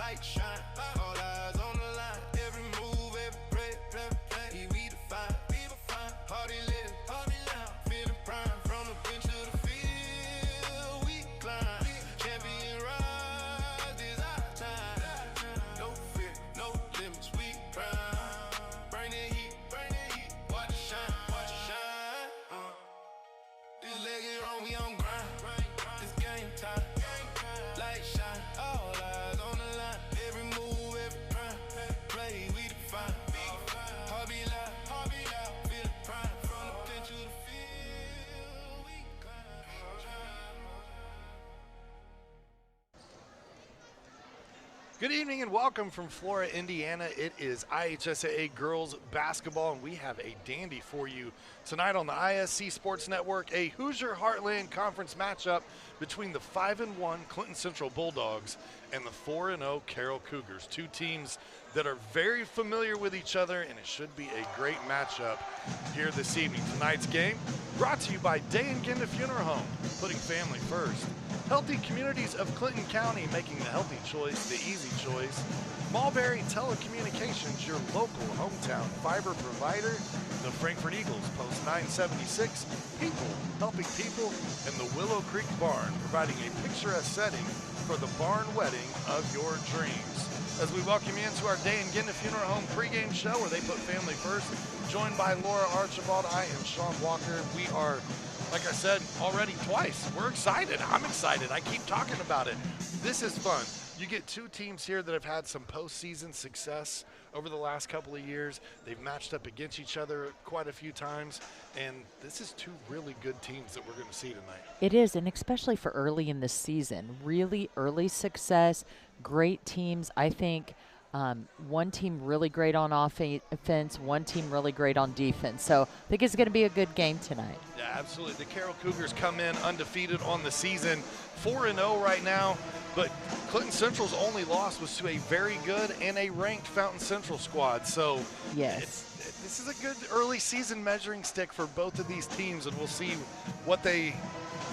light shine. All eyes on the line. Every move, every play, we define. Hardy live, feeling prime. From the bench to the field, we climb. Champion rise, this our time. No fear, no limits, we prime. Bring the heat, watch it shine. This leg is wrong, we on grind. This game time, light shine. All eyes on the line. Every move, every play, we define. Heart be loud, feel the prime. From the bench to the field, we climb. Good evening and welcome from Flora, Indiana. It is IHSAA girls basketball, and we have a dandy for you tonight on the ISC Sports Network, a Hoosier Heartland Conference matchup between the 5-1 Clinton Central Bulldogs and the 4-0 Carroll Cougars. Two teams that are very familiar with each other, and it should be a great matchup here this evening. Tonight's game brought to you by Day and Ginda Funeral Home, putting family first. Healthy Communities of Clinton County, making the healthy choice the easy choice. Mulberry Telecommunications, your local hometown fiber provider. The Frankfurt Eagles, Post 976, people helping people. And the Willow Creek Barn, providing a picturesque setting for the barn wedding of your dreams. As we welcome you into our Day and Ginda Funeral Home pregame show where they put family first, joined by Laura Archibald, I am Sean Walker. We are, like I said already twice, we're excited. I'm excited. I keep talking about it. This is fun. You get two teams here that have had some postseason success over the last couple of years. They've matched up against each other quite a few times, and this is two really good teams that we're going to see tonight. It is, and especially for early in the season. Really early success, great teams. I think one team really great on offense, one team really great on defense. So I think it's going to be a good game tonight. Yeah, absolutely. The Carroll Cougars come in undefeated on the season, 4-0 right now, but Clinton Central's only loss was to a very good and a ranked Fountain Central squad. So yes, this is a good early season measuring stick for both of these teams, and we'll see what they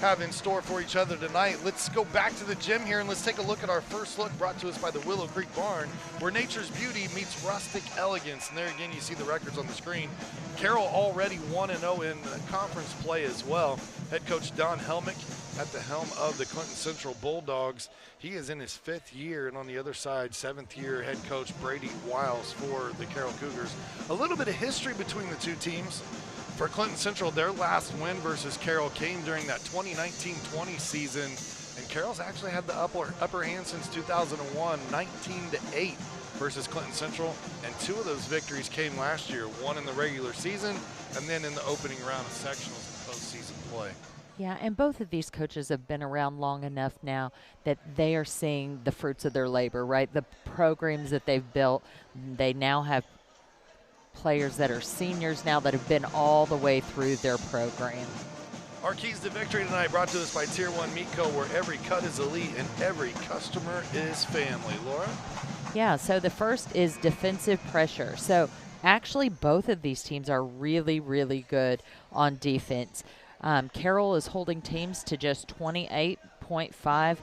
have in store for each other tonight. Let's go back to the gym here and let's take a look at our first look brought to us by the Willow Creek Barn, where nature's beauty meets rustic elegance. And there again, you see the records on the screen. Carroll already 1-0 in conference play as well. Head coach Don Helmick at the helm of the Clinton Central Bulldogs. He is in his 5th year, and on the other side, 7th year head coach Brady Wiles for the Carroll Cougars. A little bit of history between the two teams. For Clinton Central, their last win versus Carroll came during that 2019-20 season, and Carroll's actually had the upper hand since 2001, 19-8 versus Clinton Central, and 2 of those victories came last year, one in the regular season and then in the opening round of sectionals and postseason play. Yeah, and both of these coaches have been around long enough now that they are seeing the fruits of their labor, right? The programs that they've built, they now have players that are seniors now that have been all the way through their program. Our keys to victory tonight brought to us by Tier 1 Meat Co., where every cut is elite and every customer is family. Laura? Yeah, so the first is defensive pressure. So actually both of these teams are really, really good on defense. Carroll is holding teams to just 28.5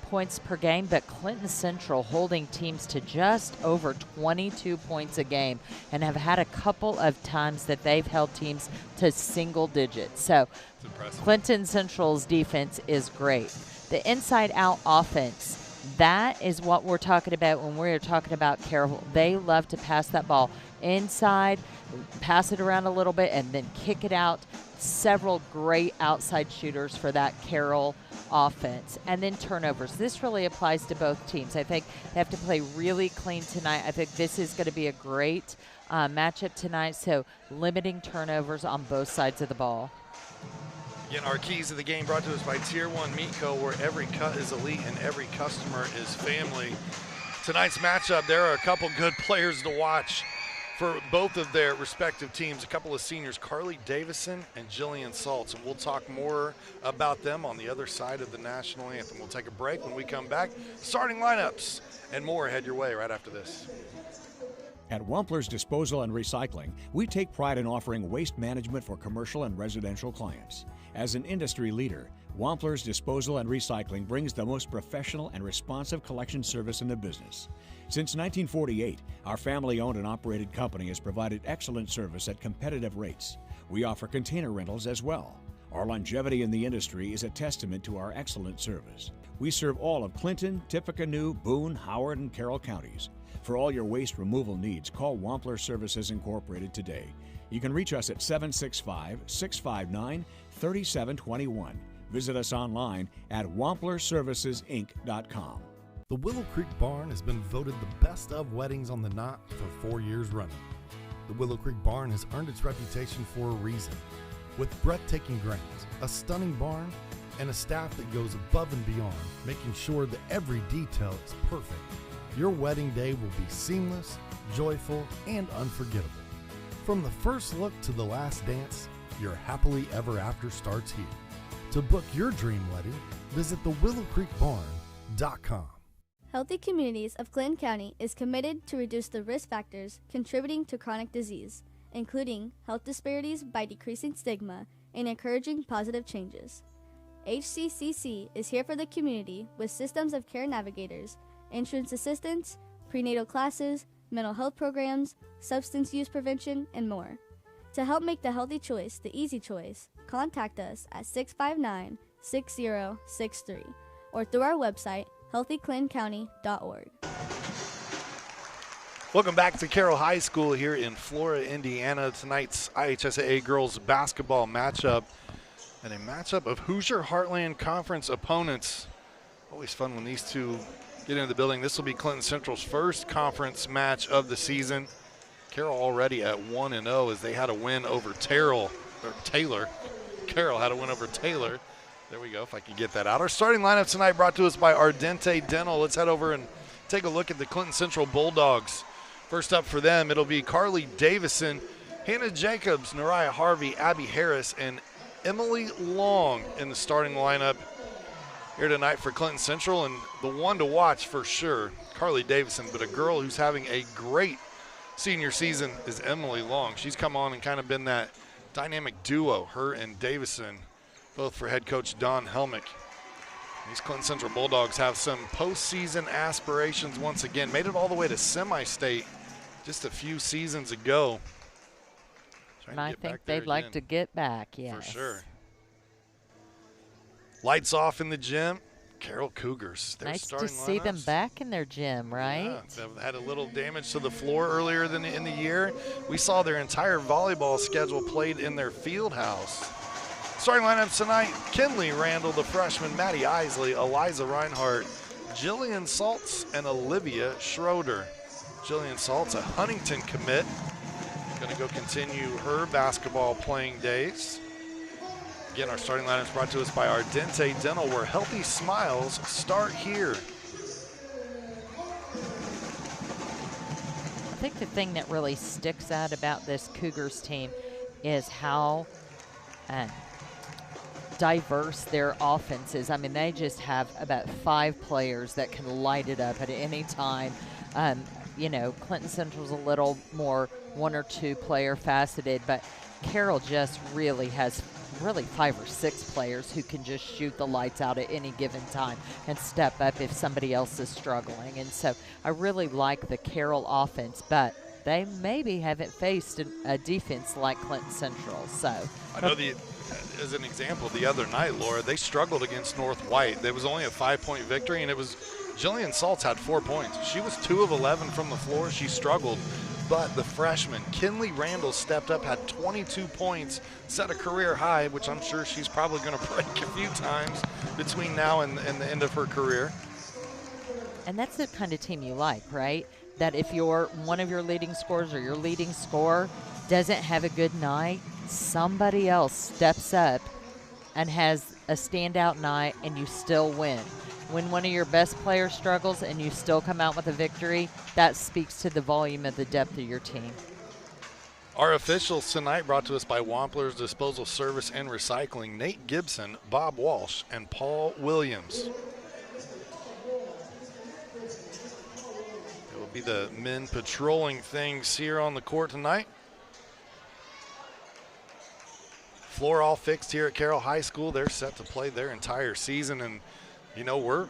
points per game, but Clinton Central holding teams to just over 22 points a game and have had a couple of times that they've held teams to single digits. So Clinton Central's defense is great. The inside-out offense, that is what we're talking about when we're talking about Carroll. They love to pass that ball inside, pass it around a little bit, and then kick it out. Several great outside shooters for that Carroll offense. And then turnovers. This really applies to both teams. I think they have to play really clean tonight. I think this is going to be a great matchup tonight, so limiting turnovers on both sides of the ball. Again, our keys to the game brought to us by Tier 1 Meat Co., where every cut is elite and every customer is family. Tonight's matchup, there are a couple good players to watch for both of their respective teams. A couple of seniors, Carly Davison and Jillian Saltz, and we'll talk more about them on the other side of the national anthem. We'll take a break. When we come back, starting lineups and more head your way right after this. At Wampler's Disposal and Recycling, we take pride in offering waste management for commercial and residential clients. As an industry leader, Wampler's Disposal and Recycling brings the most professional and responsive collection service in the business. Since 1948, our family-owned and operated company has provided excellent service at competitive rates. We offer container rentals as well. Our longevity in the industry is a testament to our excellent service. We serve all of Clinton, Tippecanoe, Boone, Howard, and Carroll counties. For all your waste removal needs, call Wampler Services Incorporated today. You can reach us at 765-659-3721. Visit us online at wamplerservicesinc.com. The Willow Creek Barn has been voted the best of weddings on the knot for 4 years running. The Willow Creek Barn has earned its reputation for a reason. With breathtaking grounds, a stunning barn, and a staff that goes above and beyond, making sure that every detail is perfect, your wedding day will be seamless, joyful, and unforgettable. From the first look to the last dance, your happily ever after starts here. To book your dream wedding, visit thewillowcreekbarn.com. Healthy Communities of Clinton County is committed to reduce the risk factors contributing to chronic disease, including health disparities by decreasing stigma and encouraging positive changes. HCCC is here for the community with systems of care navigators, insurance assistance, prenatal classes, mental health programs, substance use prevention, and more. To help make the healthy choice the easy choice, contact us at 659-6063 or through our website, healthyclintoncounty.org. Welcome back to Carroll High School here in Flora, Indiana. Tonight's IHSAA girls basketball matchup and a matchup of Hoosier Heartland Conference opponents. Always fun when these two get into the building. This will be Clinton Central's first conference match of the season. Carroll already at 1-0 as they had a win over Taylor. Carroll had a win over Taylor. There we go, if I could get that out. Our starting lineup tonight brought to us by Ardente Dental. Let's head over and take a look at the Clinton Central Bulldogs. First up for them, it'll be Carly Davison, Hannah Jacobs, Nariah Harvey, Abby Harris, and Emily Long in the starting lineup here tonight for Clinton Central. And the one to watch for sure, Carly Davison, but a girl who's having a great senior season is Emily Long. She's come on and kind of been that dynamic duo, her and Davison, both for head coach Don Helmick. These Clinton Central Bulldogs have some postseason aspirations once again. Made it all the way to semi-state just a few seasons ago. And I think they'd like to get back, yes. For sure. Lights off in the gym. Carroll Cougars. Nice to see them back in their gym, right? Yeah, they've had a little damage to the floor earlier in the year. We saw their entire volleyball schedule played in their field house. Starting lineups tonight, Kinley Randall, the freshman, Maddie Isley, Eliza Reinhardt, Jillian Saltz, and Olivia Schroeder. Jillian Saltz, a Huntington commit, going to go continue her basketball playing days. Again, our starting lineups brought to us by Ardente Dental, where healthy smiles start here. I think the thing that really sticks out about this Cougars team is how diverse their offense is. I mean, they just have about 5 players that can light it up at any time. You know, Clinton Central's a little more 1 or 2 player faceted, but Carroll just really has 5 or 6 players who can just shoot the lights out at any given time and step up if somebody else is struggling. And so I really like the Carroll offense, but they maybe haven't faced a defense like Clinton Central. So I know as an example, the other night, Laura, they struggled against North White. There was only a 5-point victory, and it was Jillian Saltz had 4 points. She was 2 of 11 from the floor. She struggled, but the freshman, Kinley Randall, stepped up, had 22 points, set a career high, which I'm sure she's probably going to break a few times between now and the end of her career. And that's the kind of team you like, right? That if one of your leading scorers or your leading scorer doesn't have a good night, somebody else steps up and has a standout night and you still win. When one of your best players struggles and you still come out with a victory, that speaks to the volume of the depth of your team. Our officials tonight brought to us by Wampler's Disposal Service and Recycling, Nate Gibson, Bob Walsh, and Paul Williams. It will be the men patrolling things here on the court tonight. Floor all fixed here at Carroll High School. They're set to play their entire season, and you know we're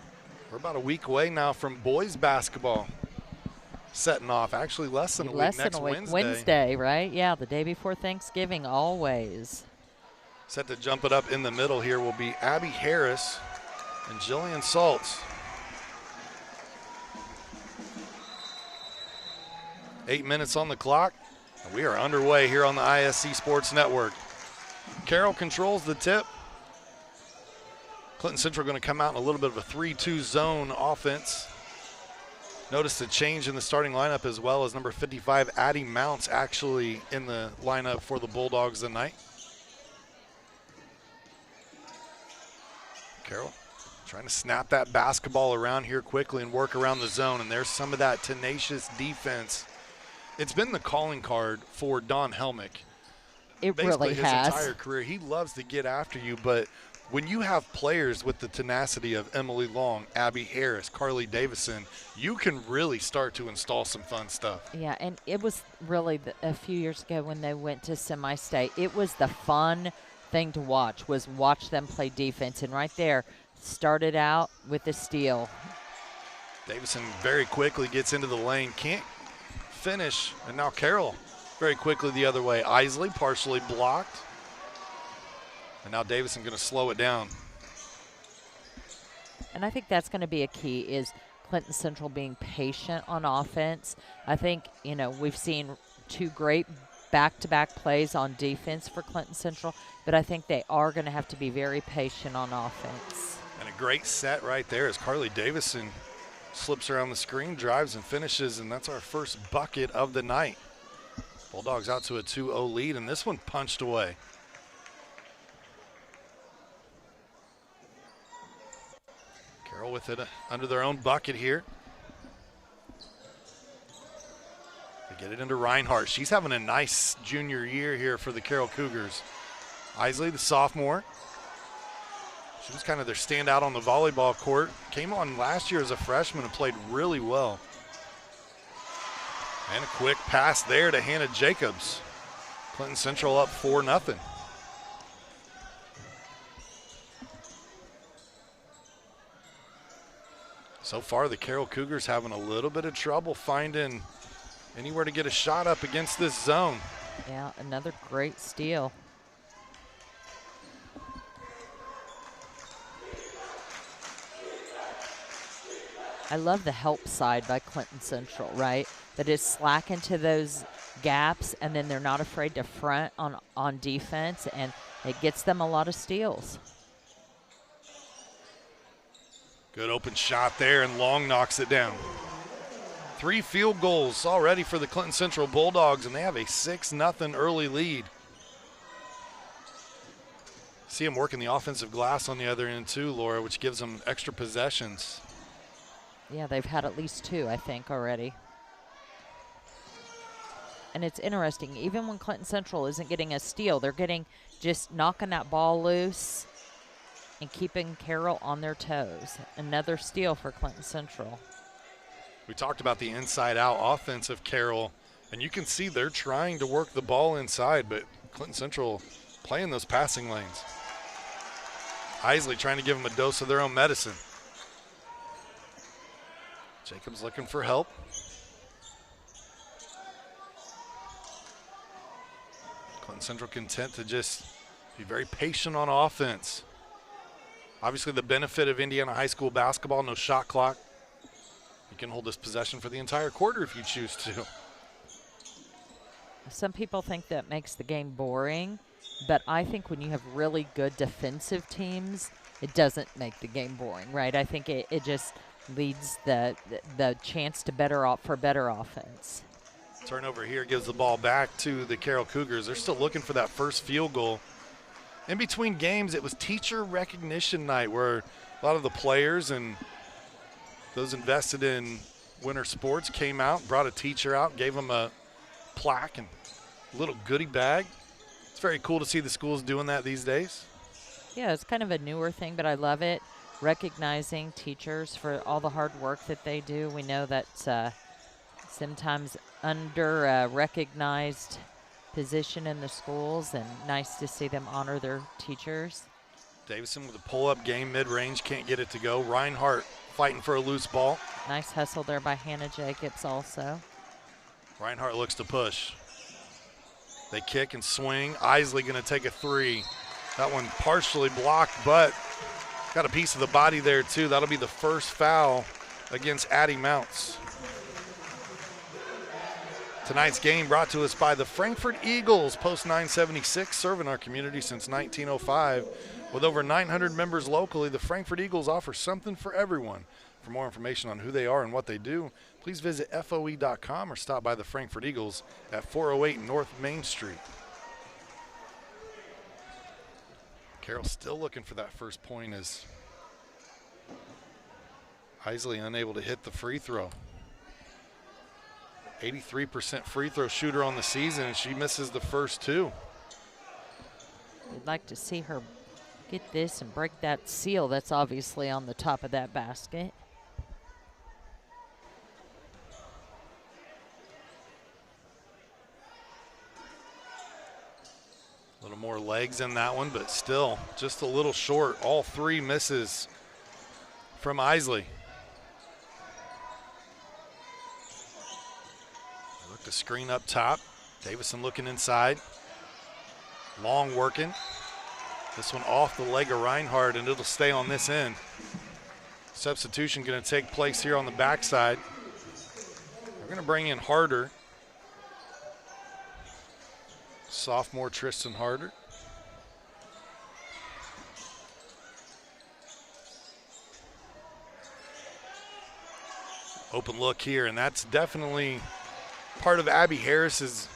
about a week away now from boys basketball setting off. Actually, less than a week. Next Wednesday, right? Yeah, the day before Thanksgiving, always. Set to jump it up in the middle here will be Abby Harris and Jillian Saltz. 8 minutes on the clock, and we are underway here on the ISC Sports Network. Carroll controls the tip. Clinton Central going to come out in a little bit of a 3-2 zone offense. Notice the change in the starting lineup as well as number 55, Addie Mounts, actually in the lineup for the Bulldogs tonight. Carroll trying to snap that basketball around here quickly and work around the zone, and there's some of that tenacious defense. It's been the calling card for Don Helmick. It Basically really his has. entire career. He loves to get after you, but when you have players with the tenacity of Emily Long, Abby Harris, Carly Davison, you can really start to install some fun stuff. Yeah, and it was really a few years ago when they went to semi-state. It was the fun thing to watch them play defense, and right there started out with a steal. Davison very quickly gets into the lane, can't finish, and now Carroll very quickly the other way. Isley partially blocked, and now Davison going to slow it down. And I think that's going to be a key is Clinton Central being patient on offense. I think, we've seen two great back-to-back plays on defense for Clinton Central, but I think they are going to have to be very patient on offense. And a great set right there as Carly Davison slips around the screen, drives and finishes, and that's our first bucket of the night. Bulldogs out to a 2-0 lead, and this one punched away. Carroll with it under their own bucket here. They get it into Reinhardt. She's having a nice junior year here for the Carroll Cougars. Isley, the sophomore. She was kind of their standout on the volleyball court. Came on last year as a freshman and played really well. And a quick pass there to Hannah Jacobs. Clinton Central up 4-0. So far, the Carroll Cougars having a little bit of trouble finding anywhere to get a shot up against this zone. Yeah, another great steal. I love the help side by Clinton Central, right? That is slack into those gaps, and then they're not afraid to front on defense, and it gets them a lot of steals. Good open shot there, and Long knocks it down. 3 field goals already for the Clinton Central Bulldogs, and they have a 6-0 early lead. See them working the offensive glass on the other end too, Laura, which gives them extra possessions. Yeah, they've had at least 2, I think, already. And it's interesting, even when Clinton Central isn't getting a steal, they're just knocking that ball loose and keeping Carroll on their toes. Another steal for Clinton Central. We talked about the inside-out offense of Carroll, and you can see they're trying to work the ball inside, but Clinton Central playing those passing lanes. Isley trying to give them a dose of their own medicine. Jacobs looking for help. Clinton Central content to just be very patient on offense. Obviously the benefit of Indiana high school basketball, no shot clock. You can hold this possession for the entire quarter if you choose to. Some people think that makes the game boring, but I think when you have really good defensive teams, it doesn't make the game boring, right? I think it just leads the chance to better offense. Turnover here gives the ball back to the Carroll Cougars. They're still looking for that first field goal. In between games, it was teacher recognition night where a lot of the players and those invested in winter sports came out, brought a teacher out, gave them a plaque and a little goodie bag. It's very cool to see the schools doing that these days. Yeah, it's kind of a newer thing, but I love it. Recognizing teachers for all the hard work that they do. We know that sometimes under recognized position in the schools, and nice to see them honor their teachers. Davison with a pull-up game, mid-range, can't get it to go. Reinhardt fighting for a loose ball. Nice hustle there by Hannah Jacobs also. Reinhardt looks to push. They kick and swing. Isley going to take a three. That one partially blocked, but got a piece of the body there too. That'll be the first foul against Addie Mounts. Tonight's game brought to us by the Frankfort Eagles, Post 976, serving our community since 1905. With over 900 members locally, the Frankfort Eagles offer something for everyone. For more information on who they are and what they do, please visit FOE.com or stop by the Frankfort Eagles at 408 North Main Street. Carroll still looking for that first point as Isley unable to hit the free throw. 83% free throw shooter on the season, and she misses the first two. We'd like to see her get this and break that seal that's obviously on the top of that basket. A little more legs in that one, but still just a little short. All three misses from Isley. They look to screen up top. Davison looking inside. Long working. This one off the leg of Reinhardt, and it'll stay on this end. Substitution going to take place here on the backside. We're going to bring in Harder. Sophomore Tristan Harder. Open look here, and that's definitely part of Abby Harris's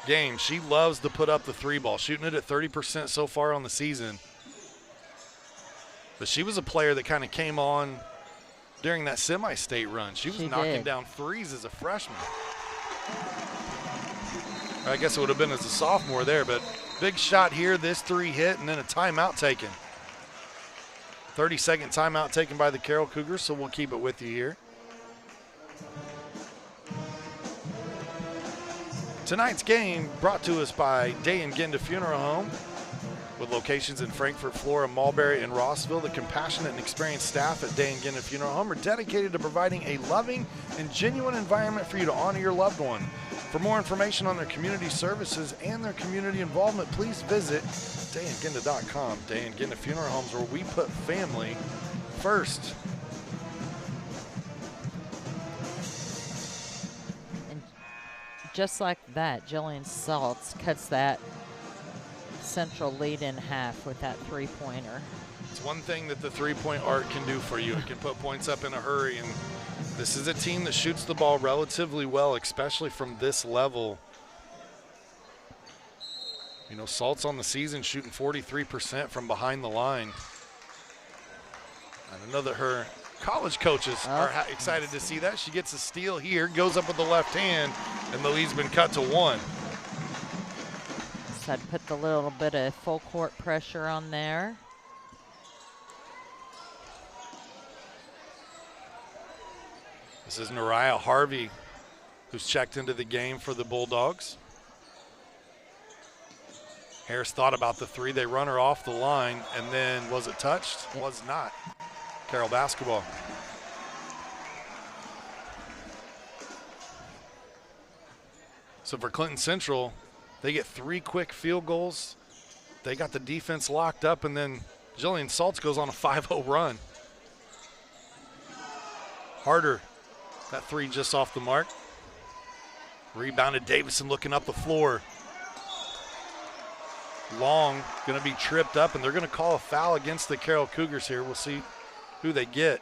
game. She loves to put up the three ball, shooting it at 30% so far on the season. But she was a player that kind of came on during that semi-state run. She was knocking down threes as a freshman. I guess it would have been as a sophomore there, but big shot here, this three hit, and then a timeout taken. 30-second timeout taken by the Carroll Cougars, so we'll keep it with you here. Tonight's game brought to us by Day and Genda Funeral Home. With locations in Frankfort, Flora, Mulberry, and Rossville, the compassionate and experienced staff at Day and Genda Funeral Home are dedicated to providing a loving and genuine environment for you to honor your loved one. For more information on their community services and their community involvement, please visit dayandgenda.com. Day and Genda Funeral Homes, where we put family first. And just like that, Jillian Saltz cuts that Central lead in half with that three-pointer. It's one thing that the three-point arc can do for you. It can put points up in a hurry, and this is a team that shoots the ball relatively well, especially from this level. You know, Salt's on the season shooting 43% from behind the line. And I know that her college coaches are excited to see that. She gets a steal here, goes up with the left hand, and the lead's been cut to one. So I'd put the little bit of full court pressure on there. This is Nariah Harvey, who's checked into the game for the Bulldogs. Harris thought about the three. They run her off the line, and then was it touched? It was not. Carroll basketball. So for Clinton Central, they get three quick field goals. They got the defense locked up, and then Jillian Saltz goes on a 5-0 run. Harder. That three just off the mark. Rebounded Davison looking up the floor. Long going to be tripped up, and they're going to call a foul against the Carroll Cougars here. We'll see who they get.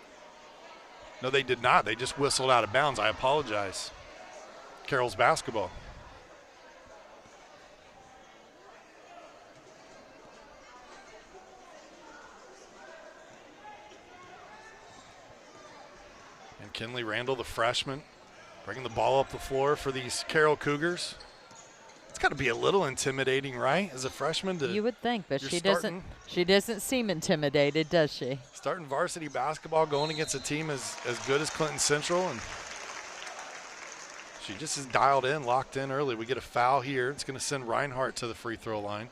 No, they did not. They just whistled out of bounds. I apologize. Carroll's basketball. And Kinley Randall, the freshman, bringing the ball up the floor for these Carroll Cougars. It's got to be a little intimidating, right, as a freshman? You would think, but she doesn't seem intimidated, does she? Starting varsity basketball, going against a team as good as Clinton Central, and She just is dialed in, locked in early. We get a foul here. It's going to send Reinhardt to the free throw line.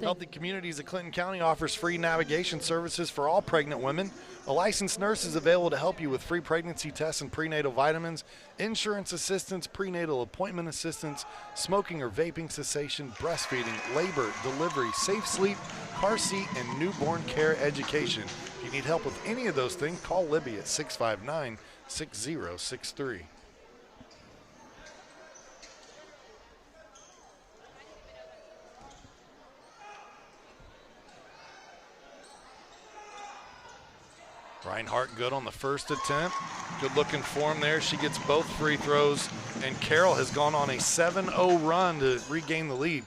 Healthy Communities of Clinton County offers free navigation services for all pregnant women. A licensed nurse is available to help you with free pregnancy tests and prenatal vitamins, insurance assistance, prenatal appointment assistance, smoking or vaping cessation, breastfeeding, labor, delivery, safe sleep, car seat, and newborn care education. If you need help with any of those things, call Libby at 659-6063. Reinhardt good on the first attempt. Good looking form there. She gets both free throws, and Carroll has gone on a 7-0 run to regain the lead.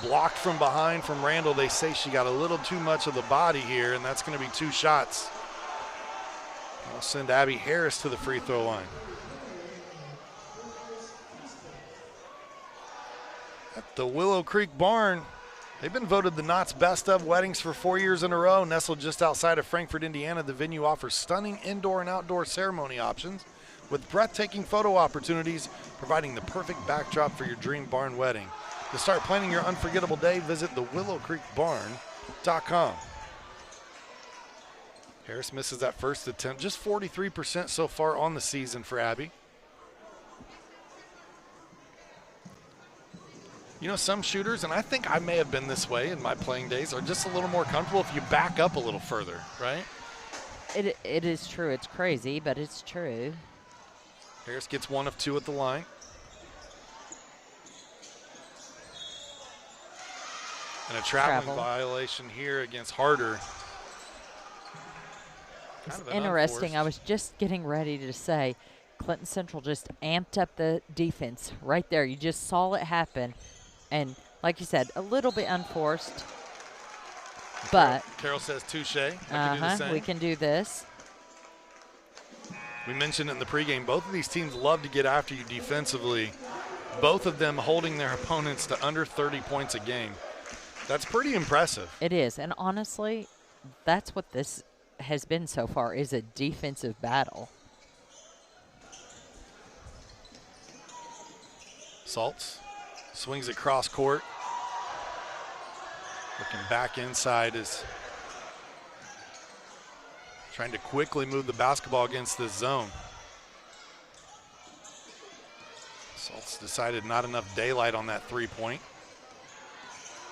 Blocked from behind from Randall. They say she got a little too much of the body here, and that's going to be 2 shots. I'll send Abby Harris to the free throw line. At the Willow Creek Barn, they've been voted the Knott's Best of Weddings for 4 years in a row. Nestled just outside of Frankfort, Indiana, the venue offers stunning indoor and outdoor ceremony options with breathtaking photo opportunities, providing the perfect backdrop for your dream barn wedding. To start planning your unforgettable day, visit thewillowcreekbarn.com. Harris misses that first attempt. Just 43% so far on the season for Abby. You know, some shooters, and I think I may have been this way in my playing days, are just a little more comfortable if you back up a little further, right? It is true. It's crazy, but it's true. Harris gets 1 of 2 at the line. And a traveling violation here against Harder. It's interesting. I was just getting ready to say Clinton Central just amped up the defense right there. You just saw it happen. And like you said, a little bit unforced. But Carroll says touche. We can do this. We mentioned in the pregame, both of these teams love to get after you defensively. Both of them holding their opponents to under 30 points a game. That's pretty impressive. It is. And honestly, that's what this has been so far, is a defensive battle. Saltz swings it cross court. Looking back inside is trying to quickly move the basketball against this zone. Saltz decided not enough daylight on that 3-point.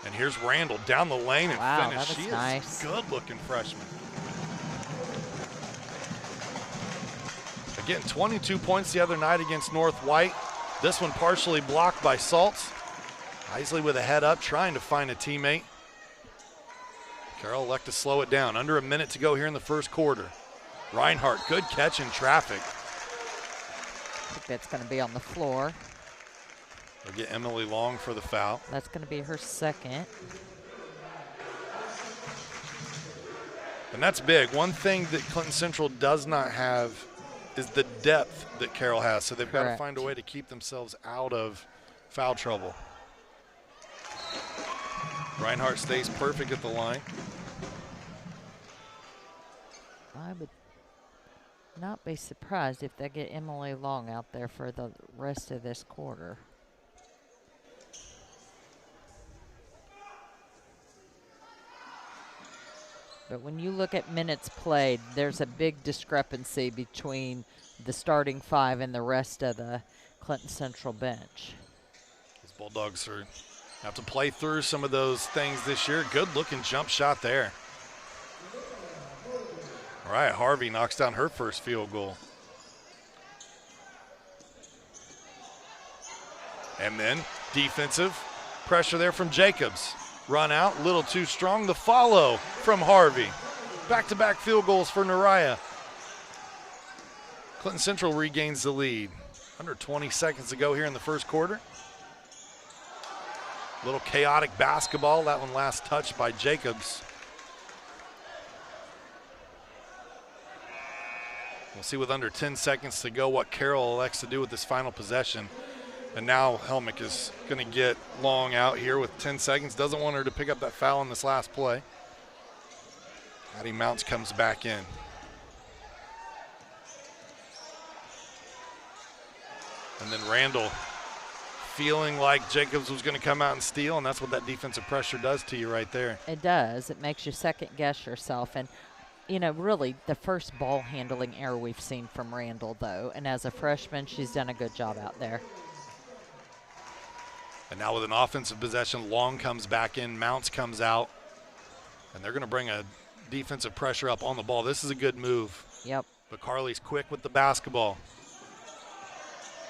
And here's Randall down the lane and finish. She nice. Is a good-looking freshman. Again, 22 points the other night against North White. This one partially blocked by Saltz. Isley with a head up, trying to find a teammate. Carroll elect to slow it down. Under a minute to go here in the first quarter. Reinhardt, good catch in traffic. I think that's going to be on the floor. They'll get Emily Long for the foul. That's going to be her second. And that's big. One thing that Clinton Central does not have is the depth that Carroll has, so they've got to find a way to keep themselves out of foul trouble. Reinhardt stays perfect at the line. I would not be surprised if they get Emily Long out there for the rest of this quarter. But when you look at minutes played, there's a big discrepancy between the starting 5 and the rest of the Clinton Central bench. These Bulldogs have to play through some of those things this year. Good looking jump shot there. All right, Harvey knocks down her first field goal. And then defensive pressure there from Jacobs. Run out, a little too strong. The follow from Harvey. Back-to-back field goals for Nariah. Clinton Central regains the lead. Under 20 seconds to go here in the first quarter. A little chaotic basketball. That one last touched by Jacobs. We'll see with under 10 seconds to go what Carroll elects to do with this final possession. And now Helmick is going to get Long out here with 10 seconds. Doesn't want her to pick up that foul in this last play. Addie Mounts comes back in. And then Randall feeling like Jacobs was going to come out and steal, and that's what that defensive pressure does to you right there. It does. It makes you second guess yourself. And, you know, really the first ball handling error we've seen from Randall, though. And as a freshman, she's done a good job out there. And now with an offensive possession, Long comes back in, Mounts comes out, and they're going to bring a defensive pressure up on the ball. This is a good move. Yep. But Carly's quick with the basketball.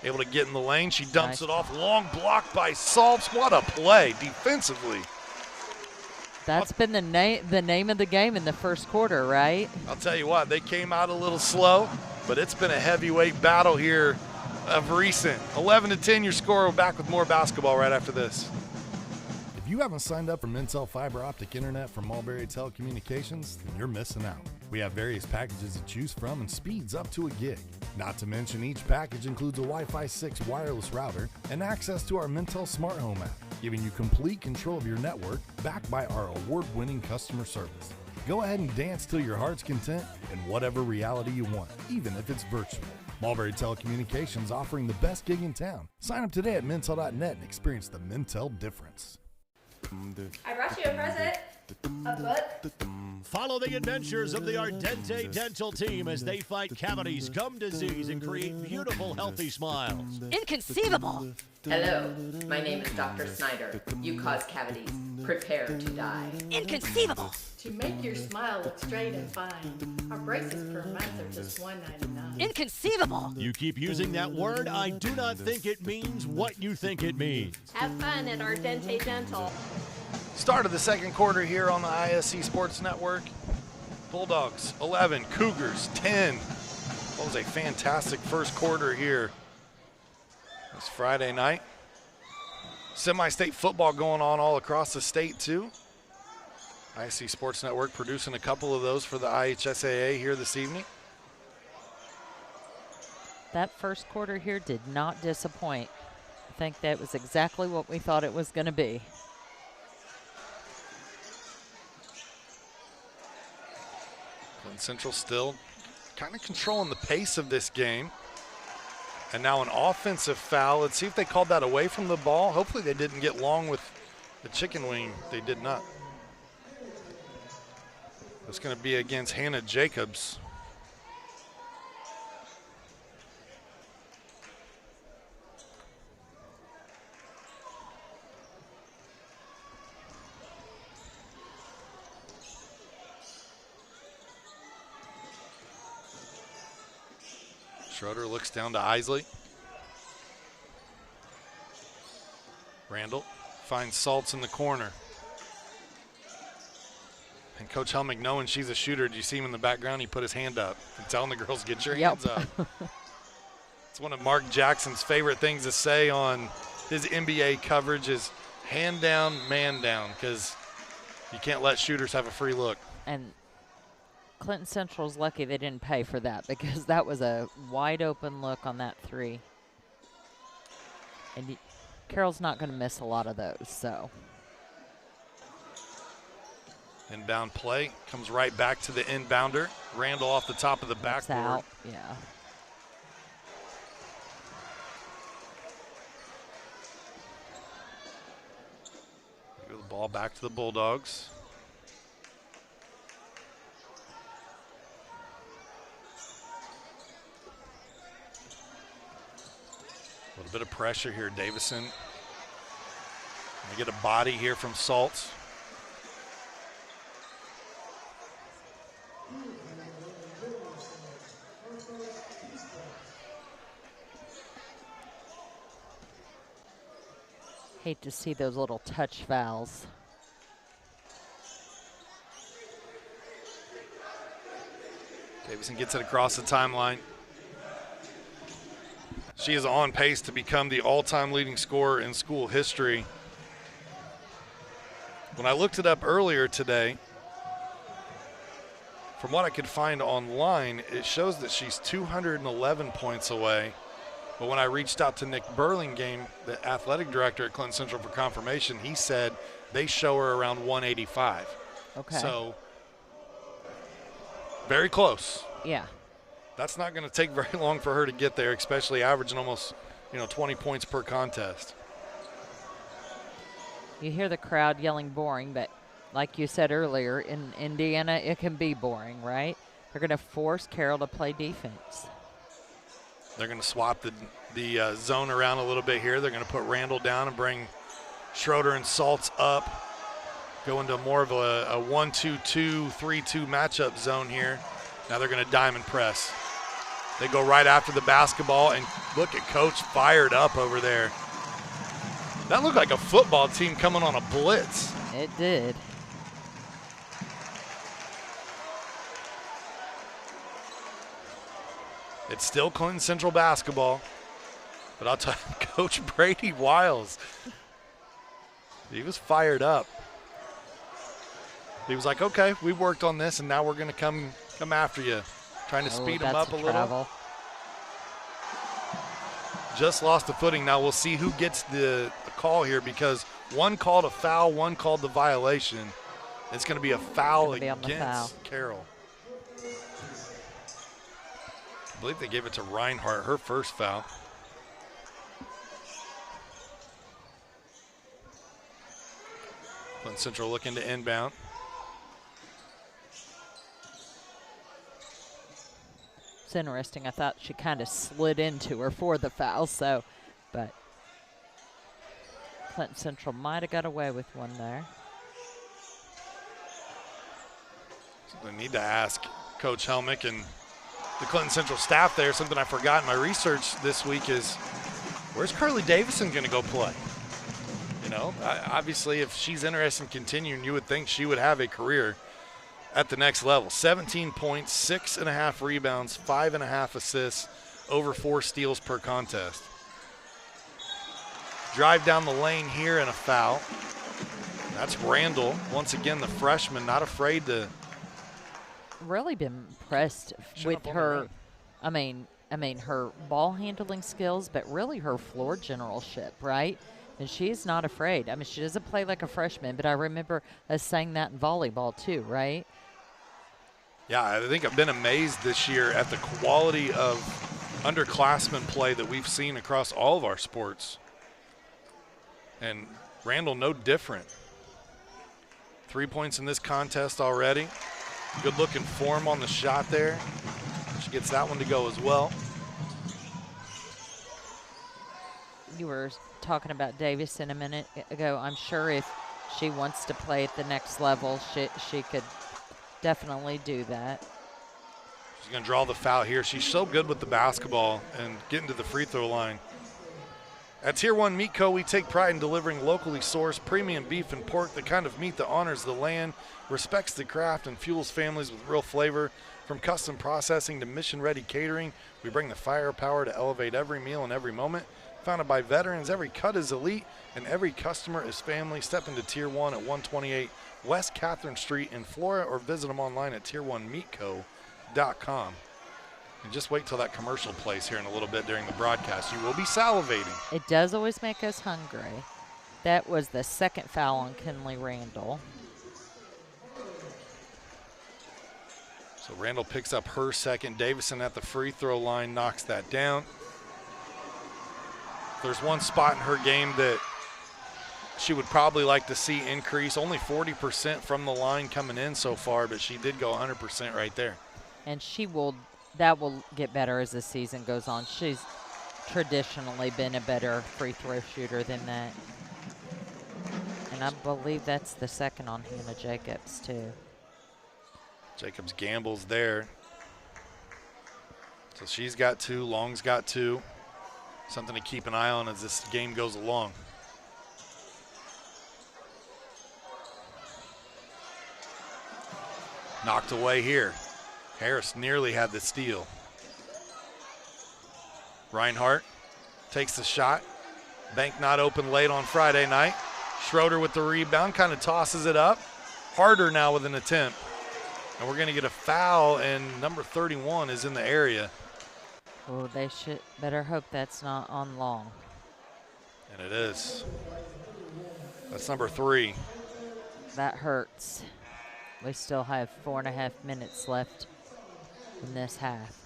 Able to get in the lane. She dumps it off. Long block by Salts. What a play defensively. That's been the name of the game in the first quarter, right? I'll tell you what, they came out a little slow, but it's been a heavyweight battle here of recent. 11-10 your score. We're back with more basketball right after this. If you haven't signed up for Mintel Fiber Optic Internet from Mulberry Telecommunications, then you're missing out. We have various packages to choose from and speeds up to a gig. Not to mention each package includes a Wi-Fi 6 wireless router and access to our Mintel Smart Home app, giving you complete control of your network backed by our award-winning customer service. Go ahead and dance till your heart's content in whatever reality you want, even if it's virtual. Mulberry Telecommunications offering the best gig in town. Sign up today at Mintel.net and experience the Mintel difference. I brought you a present. A book. Follow the adventures of the Ardente Dental team as they fight cavities, gum disease, and create beautiful, healthy smiles. Inconceivable! Hello, my name is Dr. Snyder. You cause cavities. Prepare to die. Inconceivable! To make your smile look straight and fine, our braces per month are just $1.99. Inconceivable! You keep using that word, I do not think it means what you think it means. Have fun at Ardente Dental. Start of the second quarter here on the ISC Sports Network. Bulldogs 11, Cougars 10. That was a fantastic first quarter here. It's Friday night. Semi-state football going on all across the state too. ISC Sports Network producing a couple of those for the IHSAA here this evening. That first quarter here did not disappoint. I think that was exactly what we thought it was going to be. Glen Central still kind of controlling the pace of this game. And now an offensive foul. Let's see if they called that away from the ball. Hopefully they didn't get long with the chicken wing. They did not. It's going to be against Hannah Jacobs. Schroeder looks down to Isley. Randall finds Salts in the corner. And Coach Helmick, knowing she's a shooter, do you see him in the background? He put his hand up and telling the girls, get your hands up. It's one of Mark Jackson's favorite things to say on his NBA coverage is hand down, man down, because you can't let shooters have a free look. And Clinton Central's lucky they didn't pay for that because that was a wide open look on that three. And Carroll's not going to miss a lot of those, so. Inbound play comes right back to the inbounder. Randall off the top of the That's backboard. out, yeah. Give the ball back to the Bulldogs. A little bit of pressure here, Davison. They get a body here from Salts. Hate to see those little touch fouls. Davison gets it across the timeline. She is on pace to become the all-time leading scorer in school history. When I looked it up earlier today, from what I could find online, it shows that she's 211 points away. But when I reached out to Nick Burlingame, the athletic director at Clinton Central, for confirmation, he said they show her around 185. Okay. So very close. Yeah. That's not going to take very long for her to get there, especially averaging almost 20 points per contest. You hear the crowd yelling boring, but like you said earlier, in Indiana, it can be boring, right? They're going to force Carroll to play defense. They're going to swap the zone around a little bit here. They're going to put Randall down and bring Schroeder and Saltz up. Go into more of a 1-2-2, 3-2 matchup zone here. Now they're going to diamond press. They go right after the basketball, and look at Coach fired up over there. That looked like a football team coming on a blitz. It did. It's still Clinton Central basketball, but I'll tell you, Coach Brady Wiles, he was fired up. He was like, okay, we worked on this, and now we're going to come after you. Trying to speed him up a little. Just lost the footing. Now we'll see who gets the call here, because one called a foul, one called the violation. It's going to be a foul against Carroll. I believe they gave it to Reinhardt, her first foul. Clinton Central looking to inbound. It's interesting. I thought she kind of slid into her for the foul, but Clinton Central might have got away with one there. So they need to ask Coach Helmick and the Clinton Central staff there. Something I forgot in my research this week is, where's Carly Davison going to go play? Obviously, if she's interested in continuing, you would think she would have a career at the next level. 17 points, 6.5 rebounds, 5.5 assists, over 4 steals per contest. Drive down the lane here and a foul. That's Randall. Once again, the freshman, not afraid to. Really been impressed with her. I mean, her ball handling skills, but really her floor generalship, right? And she's not afraid. I mean, she doesn't play like a freshman, but I remember us saying that in volleyball too, right? Yeah, I think I've been amazed this year at the quality of underclassmen play that we've seen across all of our sports. And Randall, no different. 3 points in this contest already. Good looking form on the shot there. She gets that one to go as well. You were talking about Davison a minute ago. I'm sure if she wants to play at the next level, she could definitely do that. She's going to draw the foul here. She's so good with the basketball and getting to the free throw line. At Tier 1 Meat Co., we take pride in delivering locally sourced premium beef and pork, the kind of meat that honors the land, respects the craft, and fuels families with real flavor. From custom processing to mission-ready catering, we bring the firepower to elevate every meal and every moment. Founded by veterans, every cut is elite, and every customer is family. Step into Tier 1 at 128 West Catherine Street in Flora, or visit them online at tier1meatco.com. And just wait till that commercial plays here in a little bit during the broadcast. You will be salivating. It does always make us hungry. That was the second foul on Kinley Randall. So Randall picks up her second. Davison at the free throw line knocks that down. There's one spot in her game that she would probably like to see increase. Only 40% from the line coming in so far, but she did go 100% right there. And that will get better as the season goes on. She's traditionally been a better free throw shooter than that. And I believe that's the second on Hannah Jacobs too. Jacobs gambles there. So she's got 2, Long's got 2. Something to keep an eye on as this game goes along. Knocked away here. Harris nearly had the steal. Reinhardt takes the shot. Bank not open late on Friday night. Schroeder with the rebound, kind of tosses it up. Harder now with an attempt. And we're going to get a foul, and number 31 is in the area. Oh, they should better hope that's not on Long. And it is. That's number 3. That hurts. We still have 4.5 minutes left in this half.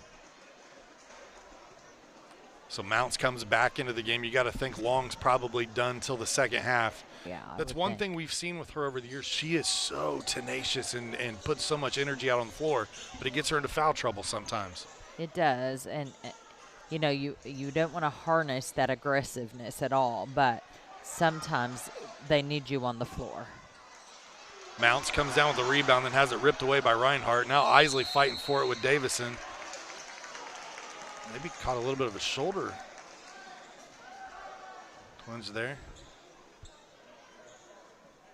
So Mounts comes back into the game. You got to think Long's probably done till the second half. Yeah, that's one thing we've seen with her over the years. She is so tenacious and puts so much energy out on the floor, but it gets her into foul trouble sometimes. It does, and you know, you don't want to harness that aggressiveness at all, but sometimes they need you on the floor. Mounts comes down with the rebound and has it ripped away by Reinhardt. Now Isley fighting for it with Davison. Maybe caught a little bit of a shoulder twinge there.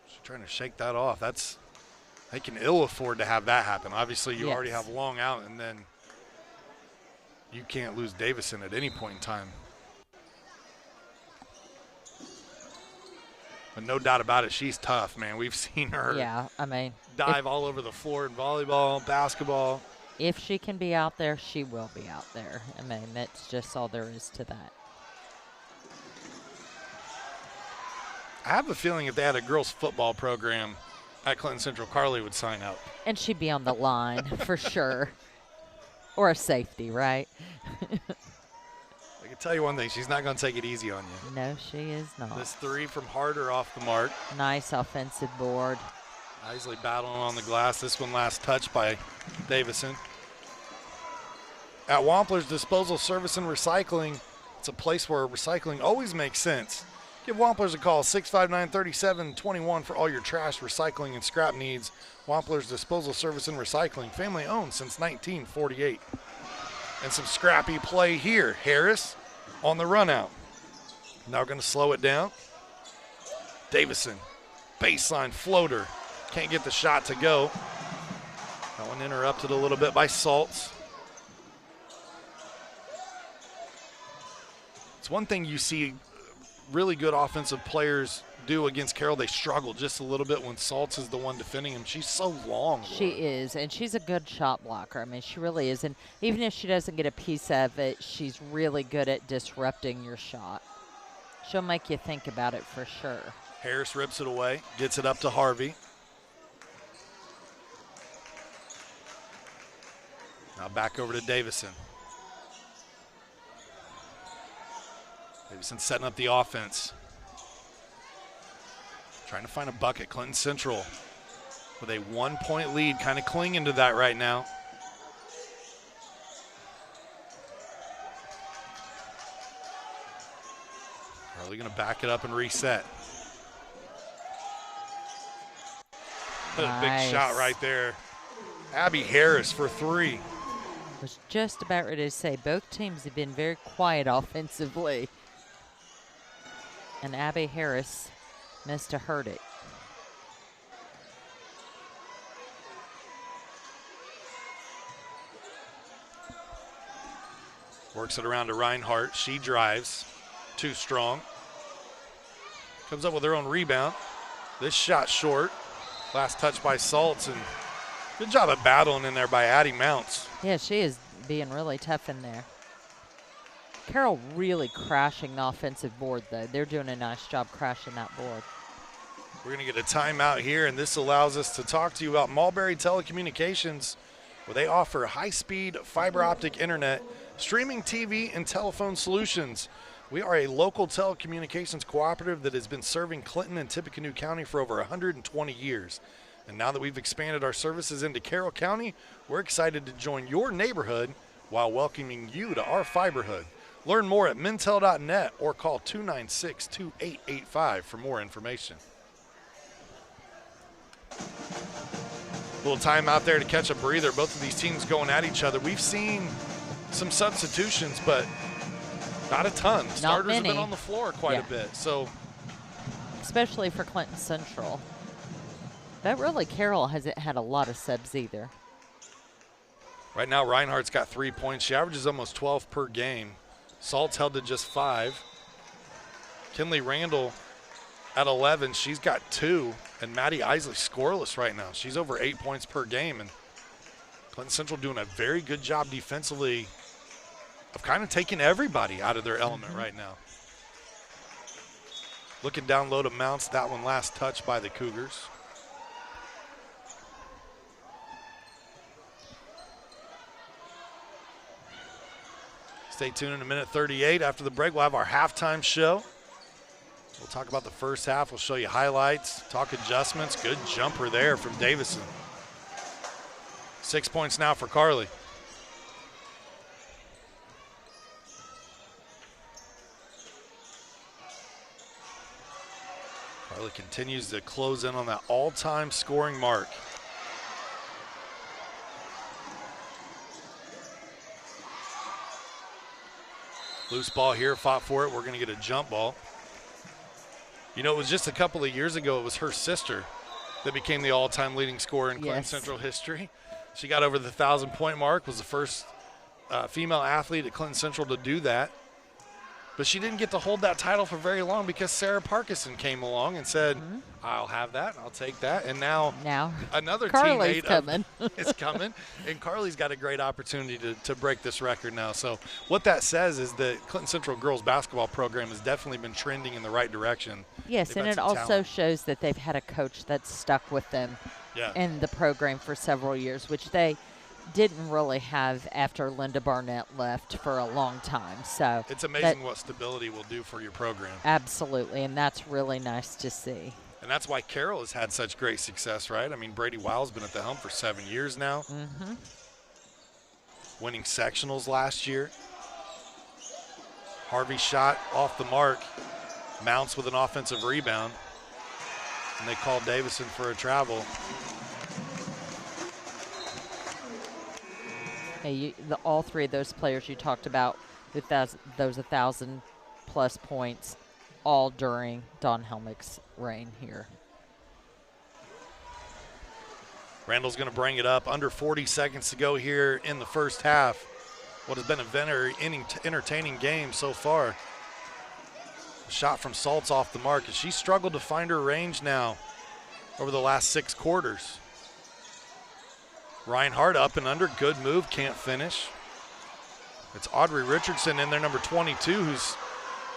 She's trying to shake that off. They can ill afford to have that happen. Obviously, you already have Long out, and then you can't lose Davison at any point in time. But no doubt about it, she's tough, man. We've seen her dive all over the floor in volleyball, basketball. If she can be out there, she will be out there. I mean, that's just all there is to that. I have a feeling if they had a girls' football program at Clinton Central, Carly would sign up. And she'd be on the line for sure. Or a safety, right? I can tell you one thing, she's not going to take it easy on you. No, she is not. This three from Harder off the mark. Nice offensive board. Isley battling on the glass. This one last touched by Davison. At Wampler's Disposal Service and Recycling, it's a place where recycling always makes sense. Give Wampler's a call, 659-3721 for all your trash, recycling, and scrap needs. Wampler's Disposal Service and Recycling, family owned since 1948. And some scrappy play here. Harris on the run out. Now going to slow it down. Davison, baseline floater. Can't get the shot to go. That one interrupted a little bit by Saltz. It's one thing you see really good offensive players do against Carroll. They struggle just a little bit when Saltz is the one defending him. She's so long. She is, and she's a good shot blocker. I mean, she really is. And even if she doesn't get a piece of it, she's really good at disrupting your shot. She'll make you think about it for sure. Harris rips it away, gets it up to Harvey. Now back over to Davison. Davison setting up the offense. Trying to find a bucket. Clinton Central with a 1-point lead, kind of clinging to that right now. Are they going to back it up and reset? What a big shot right there. Abby Harris for three. Was just about ready to say both teams have been very quiet offensively. And Abby Harris missed to hurt it. Works it around to Reinhardt. She drives. Too strong. Comes up with her own rebound. This shot short. Last touch by Saltz, and good job of battling in there by Addie Mounts. Yeah, she is being really tough in there. Carroll really crashing the offensive board, though. They're doing a nice job crashing that board. We're going to get a timeout here, and this allows us to talk to you about Mulberry Telecommunications, where they offer high-speed fiber optic internet, streaming TV, and telephone solutions. We are a local telecommunications cooperative that has been serving Clinton and Tippecanoe County for over 120 years. And now that we've expanded our services into Carroll County, we're excited to join your neighborhood while welcoming you to our fiberhood. Learn more at mintel.net or call 296-2885 for more information. Little time out there to catch a breather. Both of these teams going at each other. We've seen some substitutions, but not a ton. Starters have been on the floor quite a bit. So, especially for Clinton Central. But really, Carroll hasn't had a lot of subs either. Right now, Reinhardt's got 3 points. She averages almost 12 per game. Salt's held to just 5. Kinley Randall at 11. She's got 2. And Maddie Isley scoreless right now. She's over 8 points per game. And Clinton Central doing a very good job defensively of kind of taking everybody out of their element right now. Looking down low to Mounts. That one last touch by the Cougars. Stay tuned in a minute 38. After the break, we'll have our halftime show. We'll talk about the first half. We'll show you highlights, talk adjustments. Good jumper there from Davison. 6 points now for Carly. Carly continues to close in on that all-time scoring mark. Loose ball here, fought for it. We're going to get a jump ball. You know, it was just a couple of years ago, it was her sister that became the all-time leading scorer in Clinton Central history. She got over the 1,000-point mark, was the first female athlete at Clinton Central to do that. But she didn't get to hold that title for very long because Sarah Parkinson came along and said, I'll have that, I'll take that. And now another Carly's teammate is coming. And Carly's got a great opportunity to break this record now. So what that says is that Clinton Central girls basketball program has definitely been trending in the right direction. Yes, and it also shows that they've had a coach that's stuck with them in the program for several years, which they didn't really have after Linda Barnett left for a long time. So it's amazing what stability will do for your program. Absolutely, and that's really nice to see. And that's why Carroll has had such great success, right? I mean, Brady Wile's been at the helm for 7 years now. Winning sectionals last year. Harvey shot off the mark, mounts with an offensive rebound, and they called Davison for a travel. Hey, all three of those players you talked about with those 1,000-plus points, all during Don Helmick's reign here. Randall's going to bring it up. Under 40 seconds to go here in the first half. What has been a very entertaining game so far. A shot from Salt's off the mark, and she struggled to find her range now over the last 6 quarters. Reinhardt up and under, good move, can't finish. It's Audrey Richardson in there, number 22, who's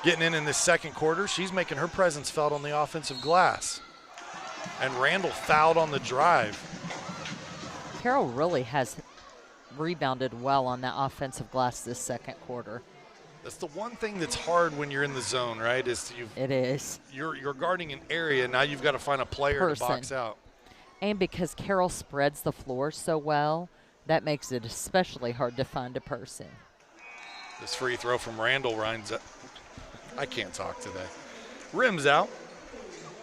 getting in this second quarter. She's making her presence felt on the offensive glass. And Randall fouled on the drive. Carroll really has rebounded well on that offensive glass this second quarter. That's the one thing that's hard when you're in the zone, right? It is. You're guarding an area, now you've got to find a player to box out. And because Carroll spreads the floor so well, that makes it especially hard to find a person. This free throw from Randall Rhines. I can't talk today. Rims out.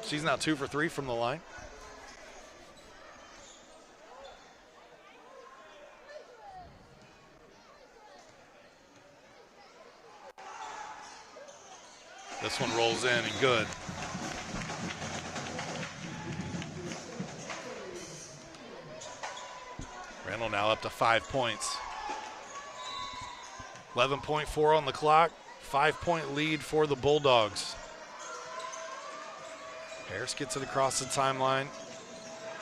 She's now 2 for 3 from the line. This one rolls in and good. Randall now up to 5 points. 11.4 on the clock. 5-point lead for the Bulldogs. Harris gets it across the timeline.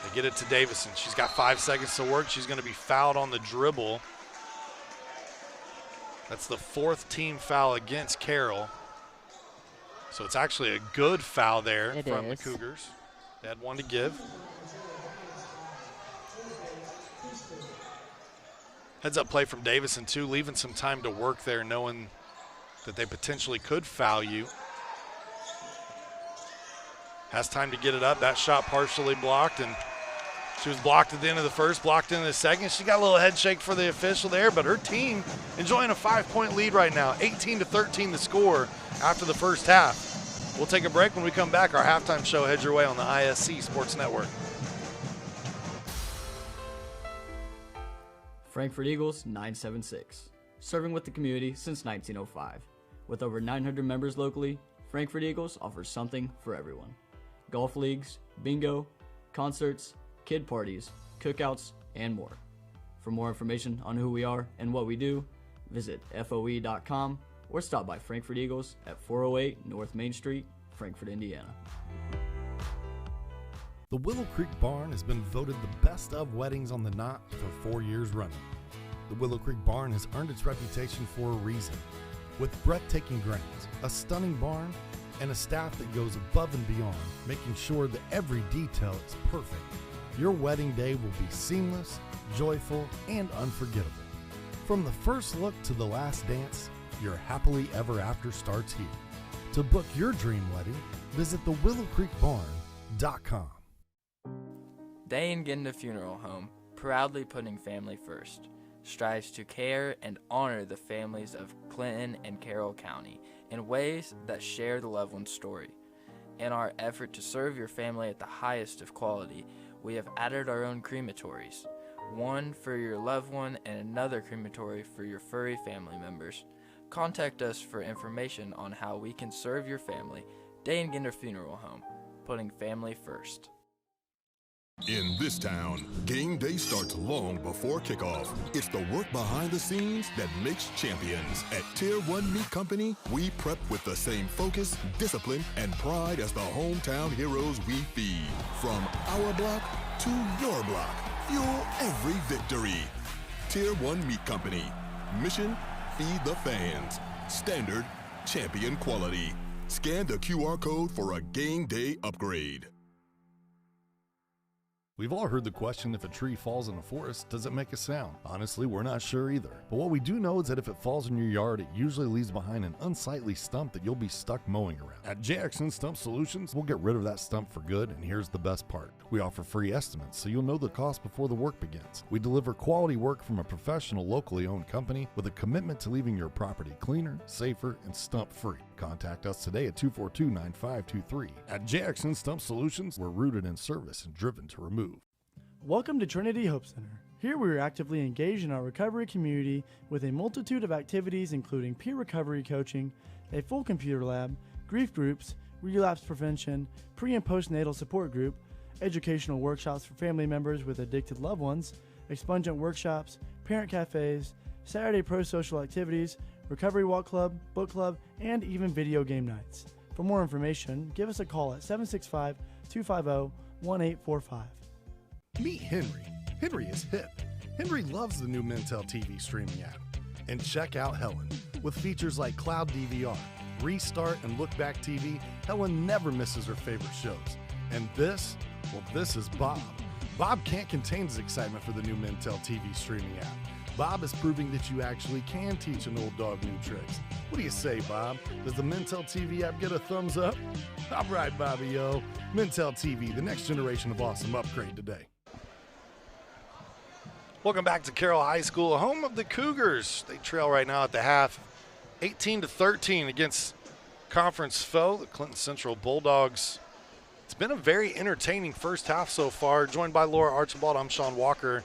They get it to Davison. She's got 5 seconds to work. She's going to be fouled on the dribble. That's the 4th team foul against Carroll. So it's actually a good foul there from the Cougars. They had one to give. Heads up play from Davison too, leaving some time to work there, knowing that they potentially could foul you. Has time to get it up. That shot partially blocked, and she was blocked at the end of the first, blocked in the second. She got a little head shake for the official there, but her team enjoying a 5-point lead right now. 18-13 the score after the first half. We'll take a break. When we come back, our halftime show heads your way on the ISC Sports Network. Frankfort Eagles 976, serving with the community since 1905. With over 900 members locally, Frankfort Eagles offers something for everyone. Golf leagues, bingo, concerts, kid parties, cookouts, and more. For more information on who we are and what we do, visit FOE.com or stop by Frankfort Eagles at 408 North Main Street, Frankfort, Indiana. The Willow Creek Barn has been voted the best of weddings on the knot for 4 years running. The Willow Creek Barn has earned its reputation for a reason. With breathtaking grounds, a stunning barn, and a staff that goes above and beyond, making sure that every detail is perfect, your wedding day will be seamless, joyful, and unforgettable. From the first look to the last dance, Your happily ever after starts here. To book your dream wedding, visit thewillowcreekbarn.com. Day and Ginda Funeral Home, proudly putting family first, strives to care and honor the families of Clinton and Carroll County in ways that share the loved one's story. In our effort to serve your family at the highest of quality, we have added our own crematories, one for your loved one and another crematory for your furry family members. Contact us for information on how we can serve your family. Day and Ginda Funeral Home, putting family first. In this town, game day starts long before kickoff. It's the work behind the scenes that makes champions. At Tier 1 Meat Company, we prep with the same focus, discipline, and pride as the hometown heroes we feed. From our block to your block, fuel every victory. Tier 1 Meat Company. Mission, feed the fans. Standard, champion quality. Scan the QR code for a game day upgrade. We've all heard the question, if a tree falls in a forest, does it make a sound? Honestly, we're not sure either. But what we do know is that if it falls in your yard, it usually leaves behind an unsightly stump that you'll be stuck mowing around. At JXN Stump Solutions, we'll get rid of that stump for good, and here's the best part. We offer free estimates, so you'll know the cost before the work begins. We deliver quality work from a professional, locally owned company with a commitment to leaving your property cleaner, safer, and stump-free. Contact us today at 242-9523. At JXN Stump Solutions, we're rooted in service and driven to remove. Welcome to Trinity Hope Center. Here we are actively engaged in our recovery community with a multitude of activities including peer recovery coaching, a full computer lab, grief groups, relapse prevention, pre- and postnatal support group, educational workshops for family members with addicted loved ones, expungent workshops, parent cafes, Saturday pro-social activities, recovery walk club, book club, and even video game nights. For more information, give us a call at 765-250-1845. Meet Henry. Henry is hip. Henry loves the new Mintel TV streaming app. And check out Helen. With features like Cloud DVR, Restart, and Look Back TV, Helen never misses her favorite shows. And this? Well, this is Bob. Bob can't contain his excitement for the new Mintel TV streaming app. Bob is proving that you actually can teach an old dog new tricks. What do you say, Bob? Does the Mintel TV app get a thumbs up? All right, Bobby-o. Mintel TV, the next generation of awesome, upgrade today. Welcome back to Carroll High School, home of the Cougars. They trail right now at the half, 18-13 against conference foe, the Clinton Central Bulldogs. It's been a very entertaining first half so far. Joined by Laura Archibald, I'm Sean Walker.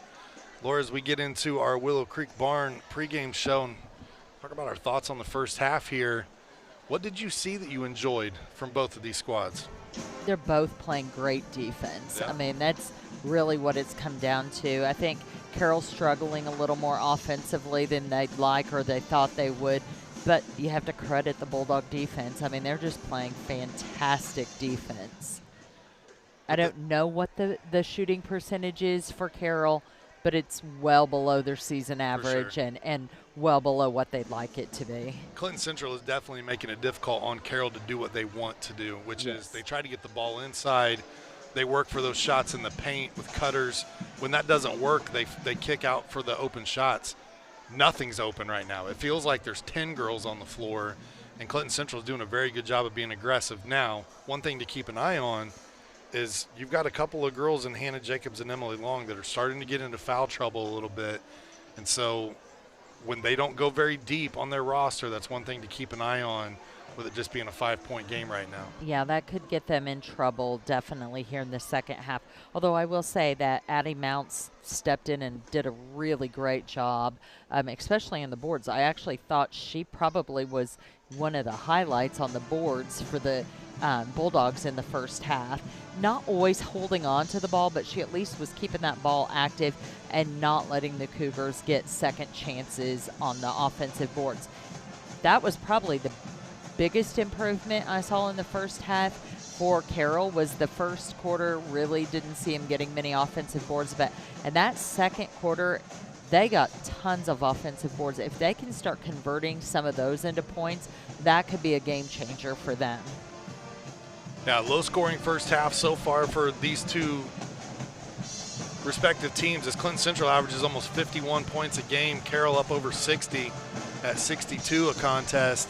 Laura, as we get into our Willow Creek Barn pregame show and talk about our thoughts on the first half here, what did you see that you enjoyed from both of these squads? They're both playing great defense. Yeah. I mean, that's really what it's come down to. I think Carroll's struggling a little more offensively than they'd like or they thought they would, but you have to credit the Bulldog defense. I mean, they're just playing fantastic defense. I don't know what the shooting percentage is for Carroll, but it's well below their season average sure. and well below what they'd like it to be. Clinton Central is definitely making it difficult on Carroll to do what they want to do, which is they try to get the ball inside. They work for those shots in the paint with cutters. When that doesn't work, they kick out for the open shots. Nothing's open right now. It feels like there's 10 girls on the floor, and Clinton Central is doing a very good job of being aggressive. Now, one thing to keep an eye on is you've got a couple of girls in Hannah Jacobs and Emily Long that are starting to get into foul trouble a little bit. And so when they don't go very deep on their roster, that's one thing to keep an eye on, with it just being a 5-point game right now. Yeah, that could get them in trouble definitely here in the second half. Although I will say that Addie Mounts stepped in and did a really great job, especially on the boards. I actually thought she probably was one of the highlights on the boards for the Bulldogs in the first half. Not always holding on to the ball, but she at least was keeping that ball active and not letting the Cougars get second chances on the offensive boards. That was probably the biggest improvement I saw in the first half for Carroll. Was the first quarter really didn't see him getting many offensive boards, but in that second quarter they got tons of offensive boards. If they can start converting some of those into points, that could be a game changer for them. Yeah, low scoring first half so far for these two respective teams, as Clinton Central averages almost 51 points a game, Carroll up over 60. at 62 a contest.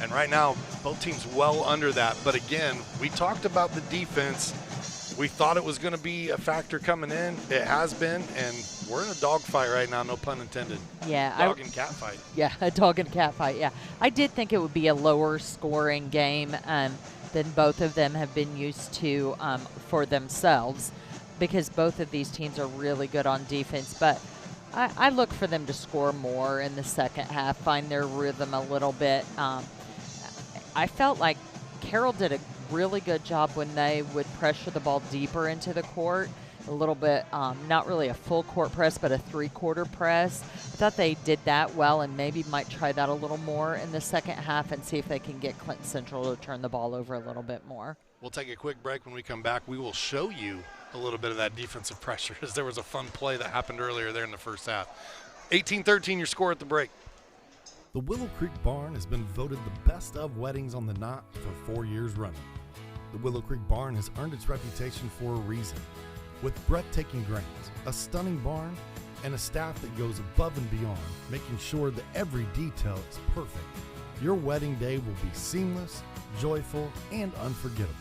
And right now, both teams well under that. But again, we talked about the defense. We thought it was going to be a factor coming in. It has been, and we're in a dogfight right now, no pun intended. Yeah. Dog and cat fight. Yeah, a dog and cat fight, yeah. I did think it would be a lower scoring game than both of them have been used to for themselves, because both of these teams are really good on defense. But I look for them to score more in the second half, find their rhythm a little bit. I felt like Carroll did a really good job when they would pressure the ball deeper into the court, a little bit, not really a full court press, but a three-quarter press. I thought they did that well, and maybe might try that a little more in the second half and see if they can get Clinton Central to turn the ball over a little bit more. We'll take a quick break. When we come back, we will show you a little bit of that defensive pressure, as there was a fun play that happened earlier there in the first half. 18-13 your score at the break. The Willow Creek Barn has been voted the best of weddings on the knot for 4 years running. The Willow Creek Barn has earned its reputation for a reason. With breathtaking grounds, a stunning barn, and a staff that goes above and beyond, making sure that every detail is perfect, your wedding day will be seamless, joyful, and unforgettable.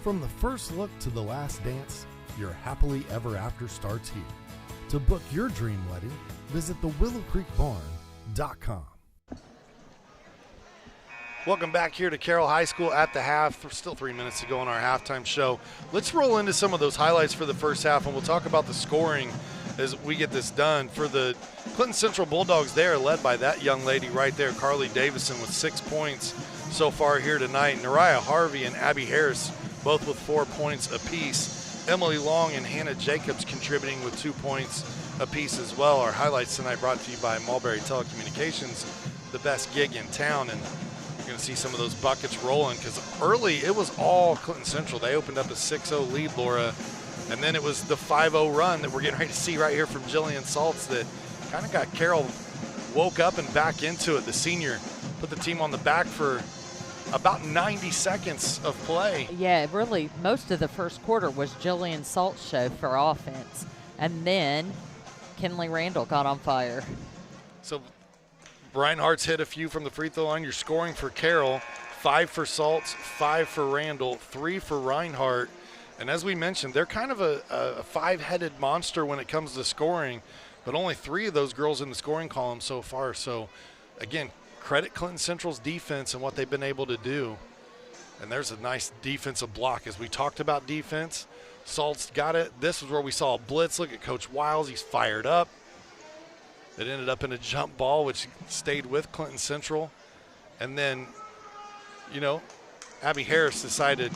From the first look to the last dance, your happily ever after starts here. To book your dream wedding, visit thewillowcreekbarn.com. Welcome back here to Carroll High School at the half. There's still 3 minutes to go on our halftime show. Let's roll into some of those highlights for the first half, and we'll talk about the scoring as we get this done. For the Clinton Central Bulldogs, they are led by that young lady right there, Carly Davison, with 6 points so far here tonight. Nariah Harvey and Abby Harris both with 4 points apiece. Emily Long and Hannah Jacobs contributing with 2 points apiece as well. Our highlights tonight brought to you by Mulberry Telecommunications, the best gig in town. And you're going to see some of those buckets rolling, because early it was all Clinton Central. They opened up a 6-0 lead, Laura, and then it was the 5-0 run that we're getting ready to see right here from Jillian Saltz that kind of got Carroll woke up and back into it. The senior put the team on the back for about 90 seconds of play. Yeah, really, most of the first quarter was Jillian Salt's show for offense, and then Kinley Randall got on fire. So Reinhardt's hit a few from the free throw line. You're scoring for Carroll, 5 for Saltz, 5 for Randall, 3 for Reinhardt. And as we mentioned, they're kind of a five-headed monster when it comes to scoring, but only 3 of those girls in the scoring column so far. So, again, credit Clinton Central's defense and what they've been able to do. And there's a nice defensive block. As we talked about defense, Saltz got it. This is where we saw a blitz. Look at Coach Wiles. He's fired up. It ended up in a jump ball, which stayed with Clinton Central. And then, you know, Abby Harris decided,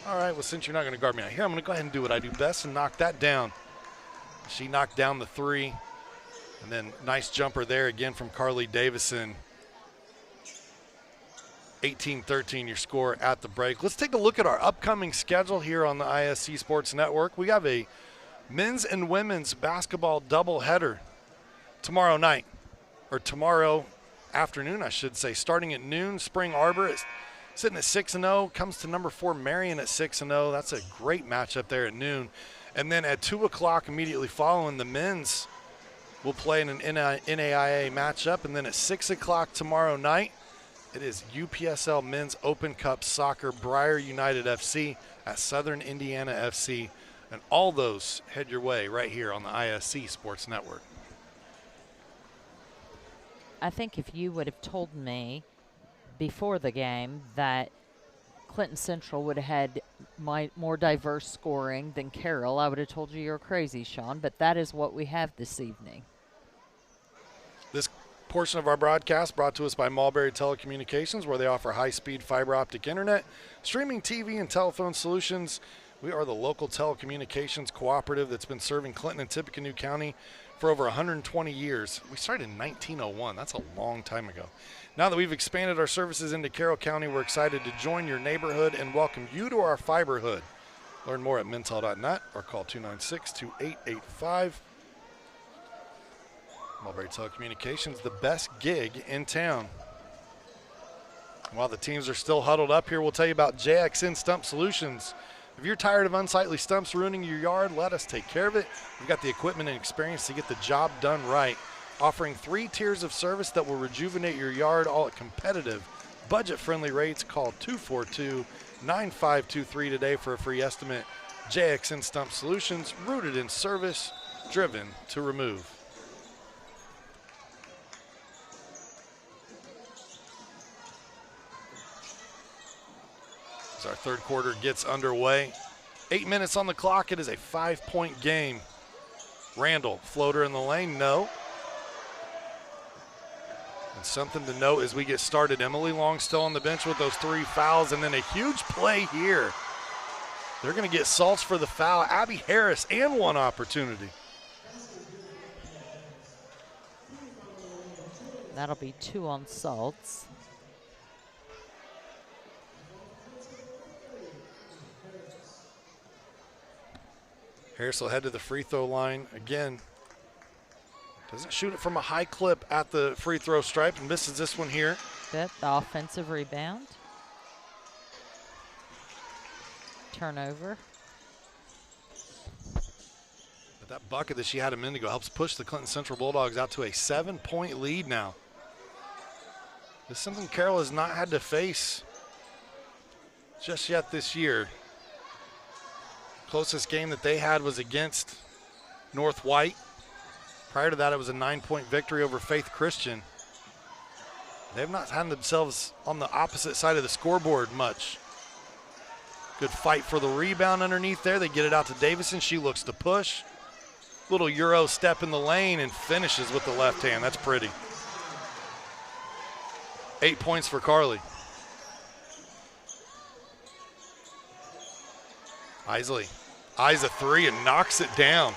all right, well, since you're not going to guard me out here, I'm going to go ahead and do what I do best and knock that down. She knocked down the 3. And then nice jumper there again from Carly Davison. 18-13 your score at the break. Let's take a look at our upcoming schedule here on the ISC Sports Network. We have a men's and women's basketball doubleheader tomorrow night, or tomorrow afternoon, I should say, starting at noon. Spring Arbor is sitting at 6-0, comes to number 4 Marion at 6-0. That's a great matchup there at noon. And then at 2 o'clock immediately following, the men's will play in an NAIA matchup. And then at 6 o'clock tomorrow night, it is UPSL Men's Open Cup Soccer, Briar United FC at Southern Indiana FC. And all those head your way right here on the ISC Sports Network. I think if you would have told me before the game that Clinton Central would have had more diverse scoring than Carroll, I would have told you you're crazy, Sean, but that is what we have this evening. This portion of our broadcast brought to us by Mulberry Telecommunications, where they offer high-speed fiber optic internet, streaming TV, and telephone solutions. We are the local telecommunications cooperative that's been serving Clinton and Tippecanoe County for over 120 years. We started in 1901. That's a long time ago. Now that we've expanded our services into Carroll County, we're excited to join your neighborhood and welcome you to our fiberhood. Learn more at mintel.net or call 296-2885. Mulberry Telecommunications, the best gig in town. While the teams are still huddled up here, we'll tell you about JXN Stump Solutions. If you're tired of unsightly stumps ruining your yard, let us take care of it. We've got the equipment and experience to get the job done right. offering 3 tiers of service that will rejuvenate your yard, all at competitive, budget-friendly rates. Call 242-9523 today for a free estimate. JXN Stump Solutions, rooted in service, driven to remove. As our third quarter gets underway, 8 minutes on the clock. It is a 5-point game. Randall, floater in the lane, no. And something to note as we get started, Emily Long still on the bench with those 3 fouls, and then a huge play here. They're going to get salts for the foul. Abby Harris and 1 opportunity. That'll be 2 on salts. Harris will head to the free throw line again. Doesn't shoot it from a high clip at the free throw stripe and misses this one here. Good, the offensive rebound. Turnover. But that bucket that she had a minute ago helps push the Clinton Central Bulldogs out to a 7-point lead now. This is something Carroll has not had to face just yet this year. Closest game that they had was against North White. Prior to that, it was a 9-point victory over Faith Christian. They've not had themselves on the opposite side of the scoreboard much. Good fight for the rebound underneath there. They get it out to Davison. She looks to push. Little Euro step in the lane and finishes with the left hand. That's pretty. 8 points for Carly. Isley eyes a 3 and knocks it down.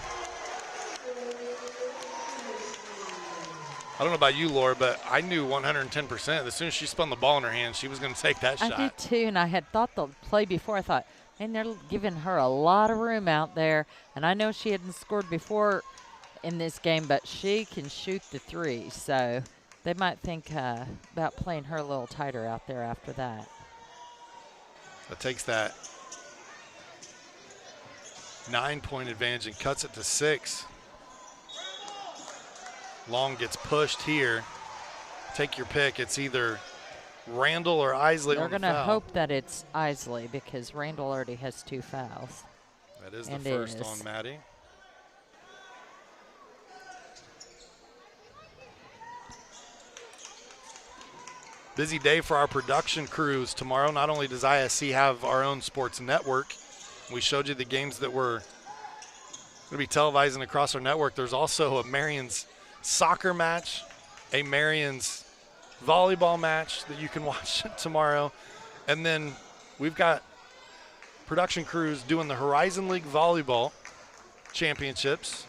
I don't know about you, Laura, but I knew 110% as soon as she spun the ball in her hand, she was going to take that shot. I did too, and I had thought the play before. I thought, man, they're giving her a lot of room out there. And I know she hadn't scored before in this game, but she can shoot the 3. So they might think about playing her a little tighter out there after that. That takes that 9-point advantage and cuts it to 6. Long gets pushed here. Take your pick. It's either Randall or Isley. They're going to hope that it's Isley because Randall already has 2 fouls. That is the first on Maddie. Busy day for our production crews tomorrow. Not only does ISC have our own sports network, we showed you the games that we're going to be televising across our network. There's also a Marion's soccer match, a Marion's volleyball match that you can watch tomorrow. And then we've got production crews doing the Horizon League Volleyball Championships.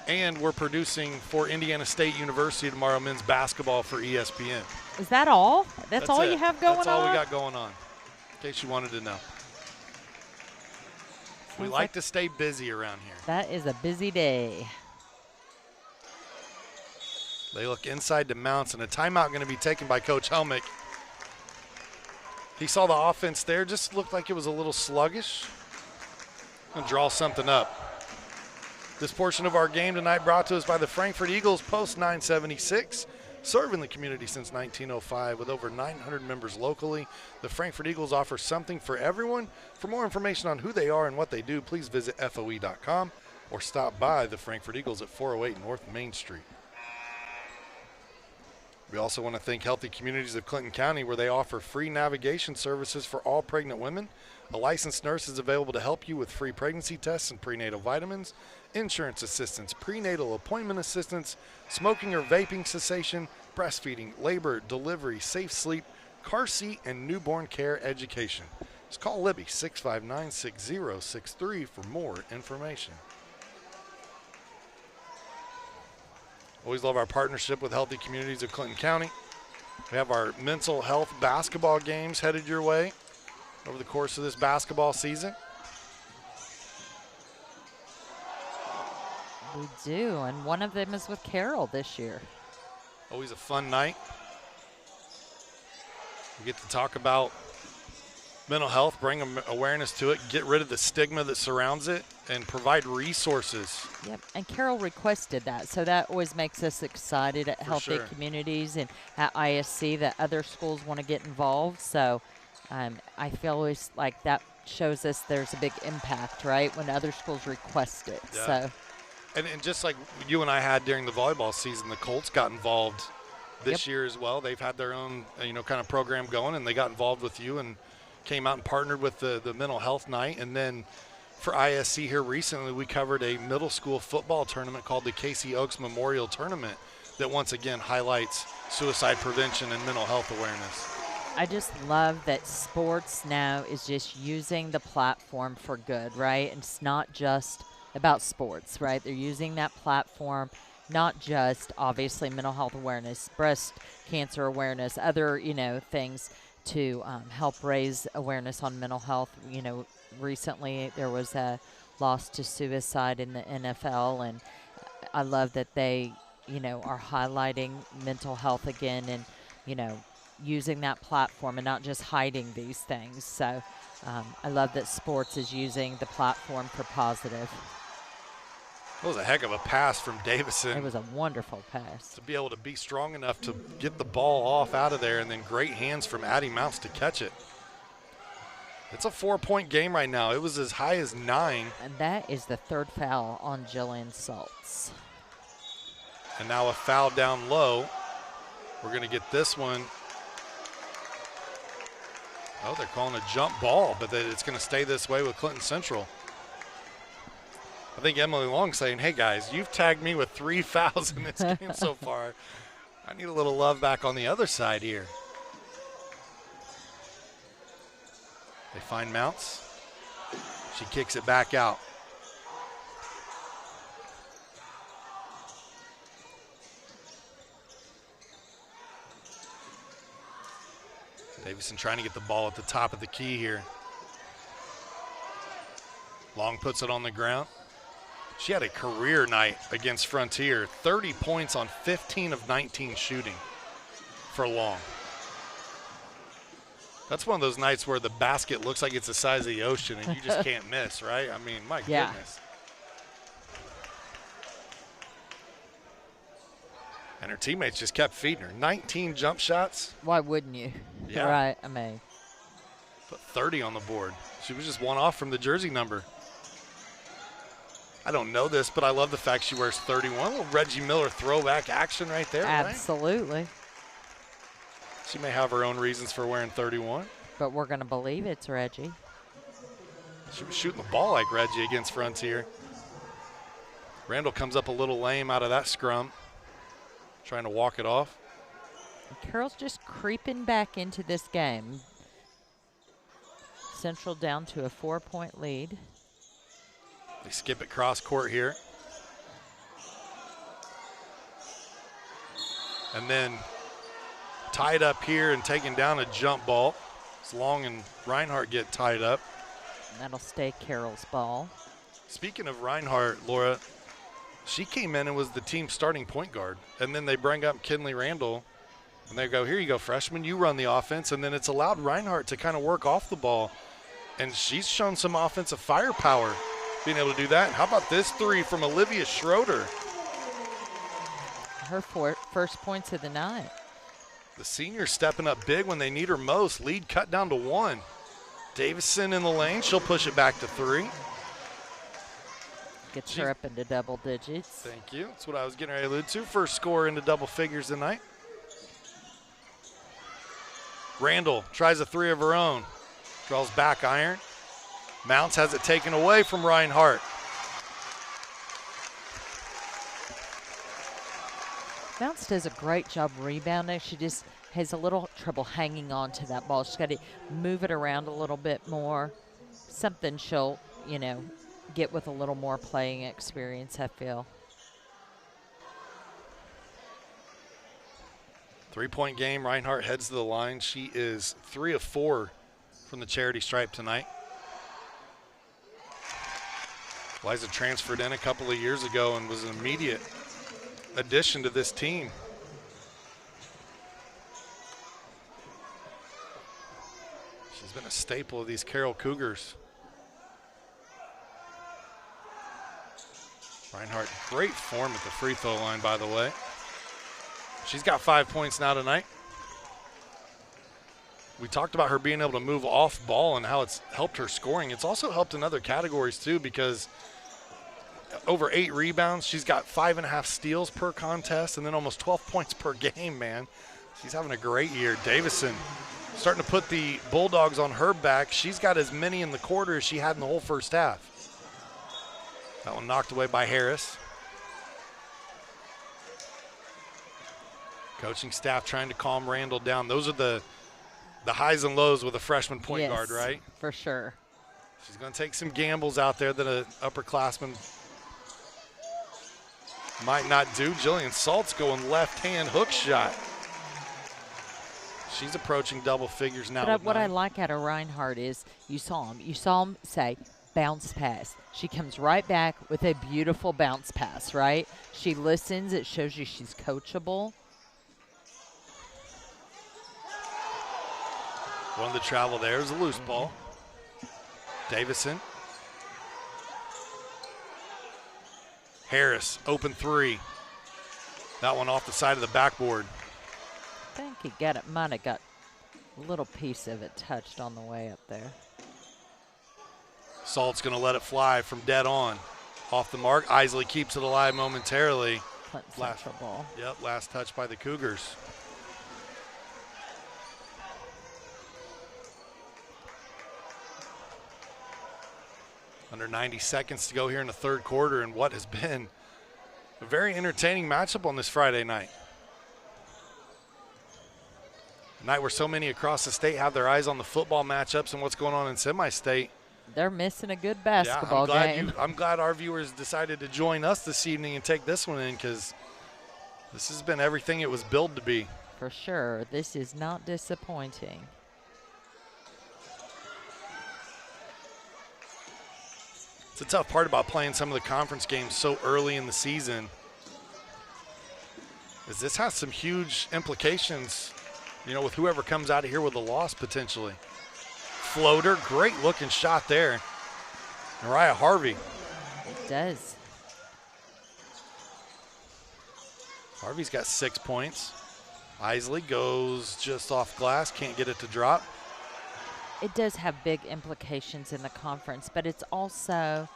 And we're producing for Indiana State University tomorrow men's basketball for ESPN. Is that all? That's all it. you have going on? That's all we got going on, in case you wanted to know. We like to stay busy around here. That is a busy day. They look inside to Mounts, and a timeout going to be taken by Coach Helmick. He saw the offense there, just looked like it was a little sluggish. Going to draw something up. This portion of our game tonight brought to us by the Frankfort Eagles, Post 976. Serving the community since 1905 with over 900 members locally, the Frankfort Eagles offer something for everyone. For more information on who they are and what they do, please visit FOE.com or stop by the Frankfort Eagles at 408 North Main Street. We also want to thank Healthy Communities of Clinton County, where they offer free navigation services for all pregnant women. A licensed nurse is available to help you with free pregnancy tests and prenatal vitamins, insurance assistance, prenatal appointment assistance, smoking or vaping cessation, breastfeeding, labor, delivery, safe sleep, car seat, and newborn care education. Just call Libby 659-6063 for more information. Always love our partnership with Healthy Communities of Clinton County. We have our mental health basketball games headed your way over the course of this basketball season. We do, and one of them is with Carroll this year. Always a fun night. We get to talk about mental health, bring awareness to it, get rid of the stigma that surrounds it, and provide resources. Yep, and Carroll requested that, so that always makes us excited at Healthy sure. Communities and at ISC that other schools want to get involved. So I feel always like that shows us there's a big impact, right, when other schools request it. Yeah. So. And just like you and I had during the volleyball season, the Colts got involved this year as well. They've had their own, kind of program going, and they got involved with you and came out and partnered with the mental health night. And then for ISC here recently, we covered a middle school football tournament called the Casey Oaks Memorial Tournament that once again highlights suicide prevention and mental health awareness. I just love that sports now is just using the platform for good, right? And it's not just about sports, right? They're using that platform, not just obviously mental health awareness, breast cancer awareness, other, things to help raise awareness on mental health. Recently there was a loss to suicide in the NFL, and I love that they, are highlighting mental health again and, using that platform and not just hiding these things. So I love that sports is using the platform for positive. That was a heck of a pass from Davison. It was a wonderful pass. To be able to be strong enough to get the ball off out of there, and then great hands from Addie Mounts to catch it. It's a 4-point game right now. It was as high as 9. And that is the third foul on Jillian Saltz. And now a foul down low. We're going to get this one. Oh, they're calling a jump ball, but it's going to stay this way with Clinton Central. I think Emily Long saying, hey, guys, you've tagged me with 3 fouls in this game so far. I need a little love back on the other side here. They find Mounts. She kicks it back out. Davison trying to get the ball at the top of the key here. Long puts it on the ground. She had a career night against Frontier. 30 points on 15 of 19 shooting for Long. That's one of those nights where the basket looks like it's the size of the ocean and you just can't miss, right? I mean, my goodness. And her teammates just kept feeding her. 19 jump shots. Why wouldn't you? Yeah. Right, I mean. Put 30 on the board. She was just one off from the jersey number. I don't know this, but I love the fact she wears 31. A little Reggie Miller throwback action right there. Absolutely. Right? She may have her own reasons for wearing 31. But we're going to believe it's Reggie. She was shooting the ball like Reggie against Frontier. Randall comes up a little lame out of that scrum, trying to walk it off. And Carroll's just creeping back into this game. Central down to a 4-point lead. They skip it cross court here. And then tied up here and taking down a jump ball. As Long and Reinhardt get tied up. And that'll stay Carroll's ball. Speaking of Reinhardt, Laura, she came in and was the team's starting point guard. And then they bring up Kinley Randall. And they go, here you go, freshman, you run the offense. And then it's allowed Reinhardt to kind of work off the ball. And she's shown some offensive firepower being able to do that. How about this 3 from Olivia Schroeder? Her first points of the night. The senior stepping up big when they need her most. Lead cut down to 1. Davison in the lane. She'll push it back to 3. Gets her up into double digits. Thank you. That's what I was getting ready to allude to. First score into double figures tonight. Randall tries a 3 of her own. Draws back iron. Mounts has it taken away from Reinhardt. Mounts does a great job rebounding. She just has a little trouble hanging on to that ball. She's got to move it around a little bit more. Something she'll, get with a little more playing experience, I feel. 3-point game. Reinhardt heads to the line. She is 3 of 4 from the charity stripe tonight. Liza transferred in a couple of years ago and was an immediate addition to this team. She's been a staple of these Carroll Cougars. Reinhardt, great form at the free throw line, by the way. She's got 5 points now tonight. We talked about her being able to move off ball and how it's helped her scoring. It's also helped in other categories too, because over 8 rebounds, she's got 5.5 steals per contest, and then almost 12 points per game, man. She's having a great year. Davison starting to put the Bulldogs on her back. She's got as many in the quarter as she had in the whole first half. That one knocked away by Harris. Coaching staff trying to calm Randall down. Those are the highs and lows with a freshman point guard, right? For sure. She's going to take some gambles out there that an upperclassman might not do. Jillian Salt's going left-hand hook shot. She's approaching double figures now. But what I like out of Reinhardt is you saw him say bounce pass. She comes right back with a beautiful bounce pass, right? She listens. It shows you she's coachable. One of the travel there is a loose ball. Davison. Harris, open three. That one off the side of the backboard. I think he might have got a little piece of it touched on the way up there. Salt's going to let it fly from dead on. Off the mark. Isley keeps it alive momentarily. Last ball. Yep, last touch by the Cougars. Under 90 seconds to go here in the third quarter, and what has been a very entertaining matchup on this Friday night. A night where so many across the state have their eyes on the football matchups and what's going on in semi-state. They're missing a good basketball game. I'm glad our viewers decided to join us this evening and take this one in, because this has been everything it was billed to be. For sure. This is not disappointing. It's a tough part about playing some of the conference games so early in the season, is this has some huge implications, with whoever comes out of here with a loss potentially. Floater, great looking shot there. Mariah Harvey. It does. Harvey's got 6 points. Isley goes just off glass, can't get it to drop. It does have big implications in the conference, but it's also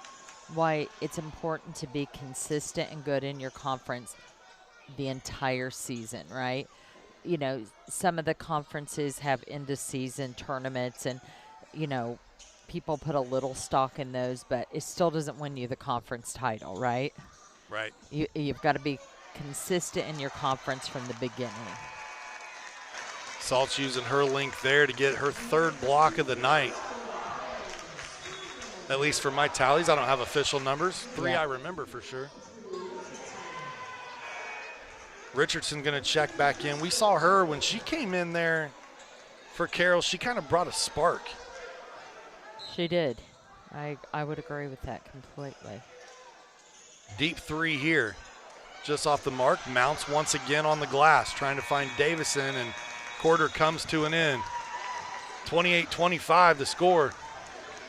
why it's important to be consistent and good in your conference the entire season, right? Some of the conferences have end-of-season tournaments, and, people put a little stock in those, but it still doesn't win you the conference title, right? Right. You've got to be consistent in your conference from the beginning. Salt's using her length there to get her third block of the night. At least for my tallies. I don't have official numbers. 3 I remember for sure. Richardson going to check back in. We saw her when she came in there for Carroll. She kind of brought a spark. She did. I would agree with that completely. Deep three here. Just off the mark. Mounts once again on the glass, trying to find Davison, and quarter comes to an end. 28-25 the score.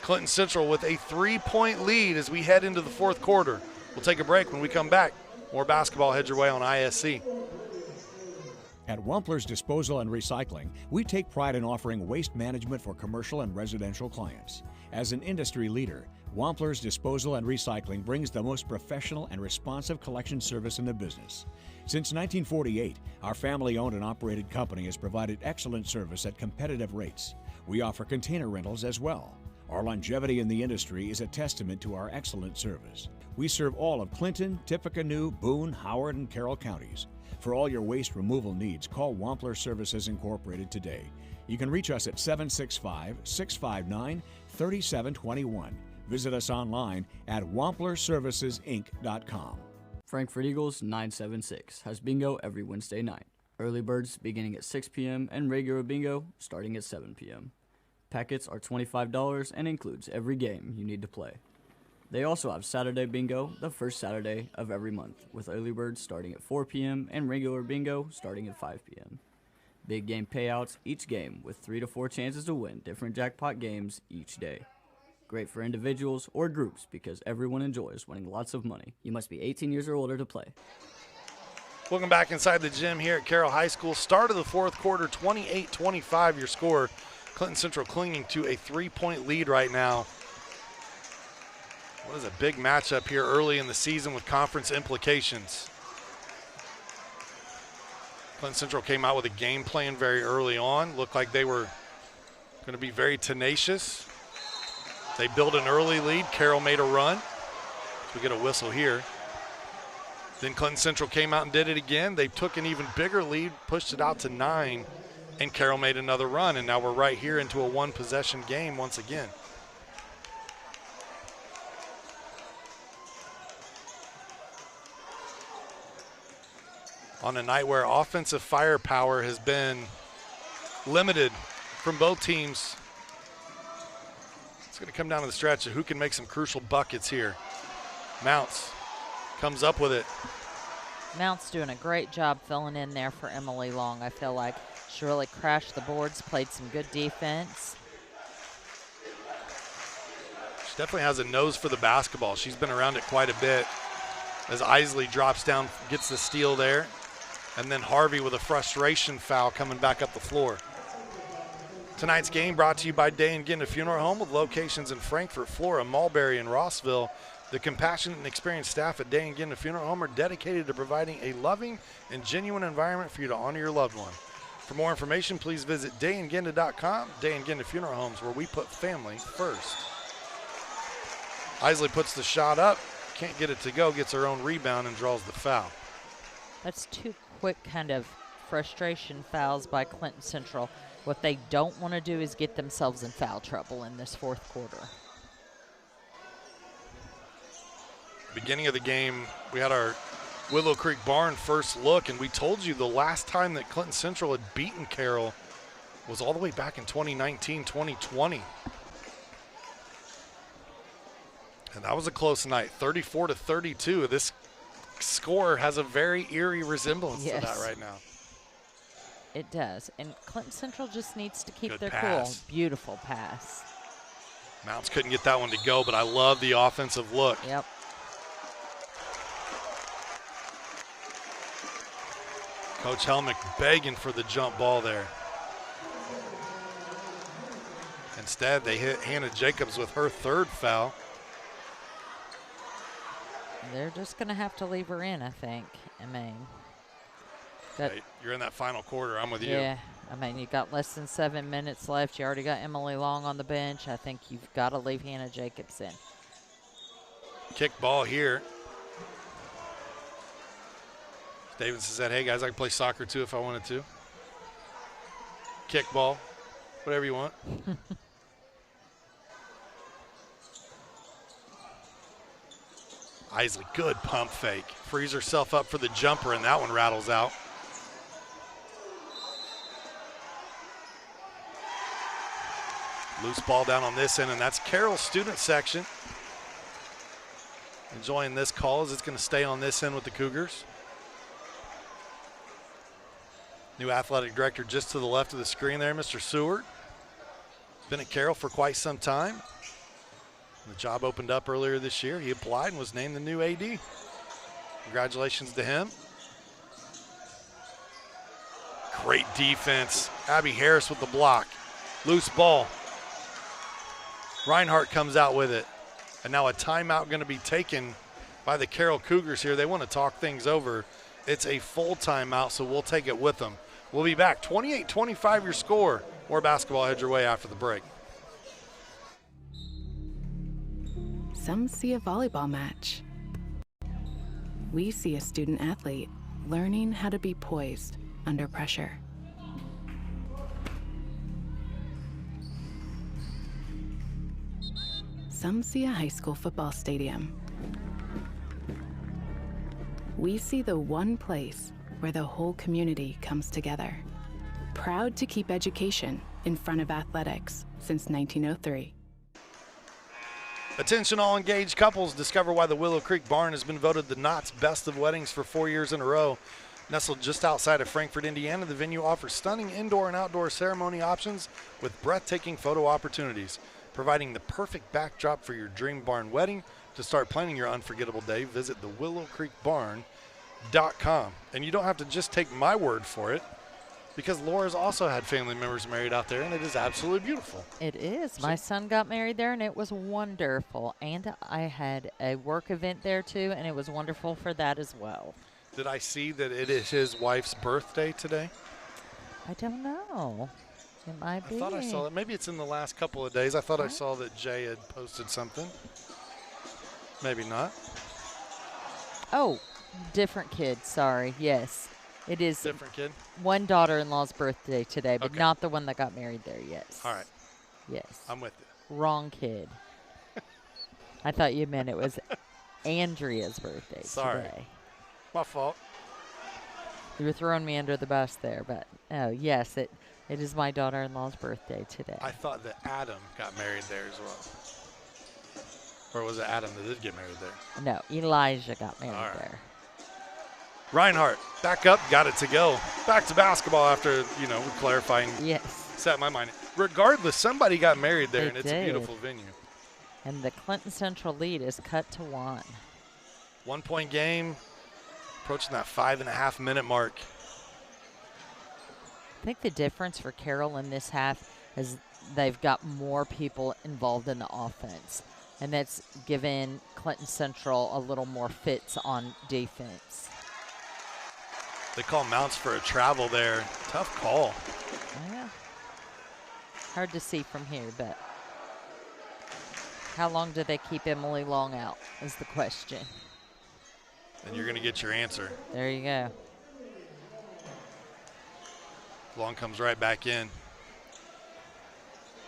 Clinton Central with a 3-point lead as we head into the fourth quarter. We'll take a break. When we come back, more basketball heads your way on ISC. At Wampler's Disposal and Recycling, we take pride in offering waste management for commercial and residential clients. As an industry leader, Wampler's Disposal and Recycling brings the most professional and responsive collection service in the business. Since 1948, our family-owned and operated company has provided excellent service at competitive rates. We offer container rentals as well. Our longevity in the industry is a testament to our excellent service. We serve all of Clinton, Tippecanoe, Boone, Howard, and Carroll counties. For all your waste removal needs, call Wampler Services Incorporated today. You can reach us at 765-659-3721. Visit us online at wamplerservicesinc.com. Frankfurt Eagles 976 has bingo every Wednesday night. Early birds beginning at 6 p.m. and regular bingo starting at 7 p.m. Packets are $25 and includes every game you need to play. They also have Saturday bingo the first Saturday of every month, with early birds starting at 4 p.m. and regular bingo starting at 5 p.m. Big game payouts each game with 3 to 4 chances to win different jackpot games each day. Great for individuals or groups because everyone enjoys winning lots of money. You must be 18 years or older to play. Welcome back inside the gym here at Carroll High School. Start of the fourth quarter, 28-25 your score. Clinton Central clinging to a 3-point lead right now. What is a big matchup here early in the season with conference implications. Clinton Central came out with a game plan very early on. Looked like they were going to be very tenacious. They built an early lead. Carroll made a run. We get a whistle here. Then Clinton Central came out and did it again. They took an even bigger lead, pushed it out to 9, and Carroll made another run. And now we're right here into a one-possession game once again. On a night where offensive firepower has been limited from both teams, it's going to come down to the stretch of who can make some crucial buckets here. Mounts comes up with it. Mounts doing a great job filling in there for Emily Long. I feel like she really crashed the boards, played some good defense. She definitely has a nose for the basketball. She's been around it quite a bit as Isley drops down, gets the steal there. And then Harvey with a frustration foul coming back up the floor. Tonight's game brought to you by Day and Ginda Funeral Home with locations in Frankfort, Flora, Mulberry, and Rossville. The compassionate and experienced staff at Day and Ginda Funeral Home are dedicated to providing a loving and genuine environment for you to honor your loved one. For more information, please visit dayandginda.com. Day and Ginda Funeral Homes, where we put family first. Isley puts the shot up, can't get it to go, gets her own rebound and draws the foul. That's 2 quick kind of frustration fouls by Clinton Central. What they don't want to do is get themselves in foul trouble in this fourth quarter. Beginning of the game, we had our Willow Creek Barn first look, and we told you the last time that Clinton Central had beaten Carroll was all the way back in 2019-2020. And that was a close night, 34-32. This score has a very eerie resemblance to that right now. It does. And Clinton Central just needs to keep Good their pass. cool. Beautiful pass. Mounts couldn't get that one to go, but I love the offensive look. Yep. Coach Helmick begging for the jump ball there. Instead, they hit Hannah Jacobs with her 3rd foul. They're just going to have to leave her in, I think. I mean, Hey, you're in that final quarter. I'm with you. yeah. I mean, you got less than 7 minutes left. You already got Emily Long on the bench. I think you've got to leave Hannah Jacobs in. Kick ball here. Davidson said, hey, guys, I can play soccer, too, if I wanted to. Kick ball, whatever you want. Isley, good pump fake. Frees herself up for the jumper, and that one rattles out. Loose ball down on this end, and that's Carroll's student section. Enjoying this call as it's going to stay on this end with the Cougars. New athletic director just to the left of the screen there, Mr. Seward. Been at Carroll for quite some time. The job opened up earlier this year. He applied and was named the new AD. Congratulations to him. Great defense. Abby Harris with the block. Loose ball. Reinhardt comes out with it. And now a timeout going to be taken by the Carroll Cougars here. They want to talk things over. It's a full timeout, so we'll take it with them. We'll be back. 28-25 your score. More basketball heads your way after the break. Some see a volleyball match. We see a student athlete learning how to be poised under pressure. Some see a high school football stadium. We see the one place where the whole community comes together. Proud to keep education in front of athletics since 1903. Attention all engaged couples. Discover why the Willow Creek Barn has been voted the Knott's Best of Weddings for 4 years in a row. Nestled just outside of Frankfort, Indiana, the venue offers stunning indoor and outdoor ceremony options with breathtaking photo opportunities, providing the perfect backdrop for your dream barn wedding. To start planning your unforgettable day, visit thewillowcreekbarn.com. And you don't have to just take my word for it, because Laura's also had family members married out there, and it is absolutely beautiful. It is. My son got married there, and it was wonderful. And I had a work event there, too, and it was wonderful for that as well. Did I see that it is his wife's birthday today? I don't know. It might be. I thought I saw that. Maybe it's in the last couple of days. I thought I saw that Jay had posted something. Maybe not. Oh, different kid. Sorry. Yes. It is different kid. One daughter-in-law's birthday today, but Okay. not the one that got married there. Yes. All right. Yes. I'm with you. Wrong kid. I thought you meant it was Andrea's birthday today. My fault. You were throwing me under the bus there, but oh yes, it is my daughter-in-law's birthday today. I thought that Adam got married there as well. Or was it Adam that did get married there? No, Elijah got married All right. there. Reinhardt, back up, got it to go. Back to basketball after, clarifying. Yes. Set my mind. Regardless, somebody got married there, They and it's did. a beautiful venue. And the Clinton Central lead is cut to 1. 1 point game, approaching that 5.5 minute mark. I think the difference for Carroll in this half is they've got more people involved in the offense. And that's given Clinton Central a little more fits on defense. They call Mounts for a travel there. Tough call. Yeah. Hard to see from here, but how long do they keep Emily Long out is the question. And you're going to get your answer. There you go. Long comes right back in.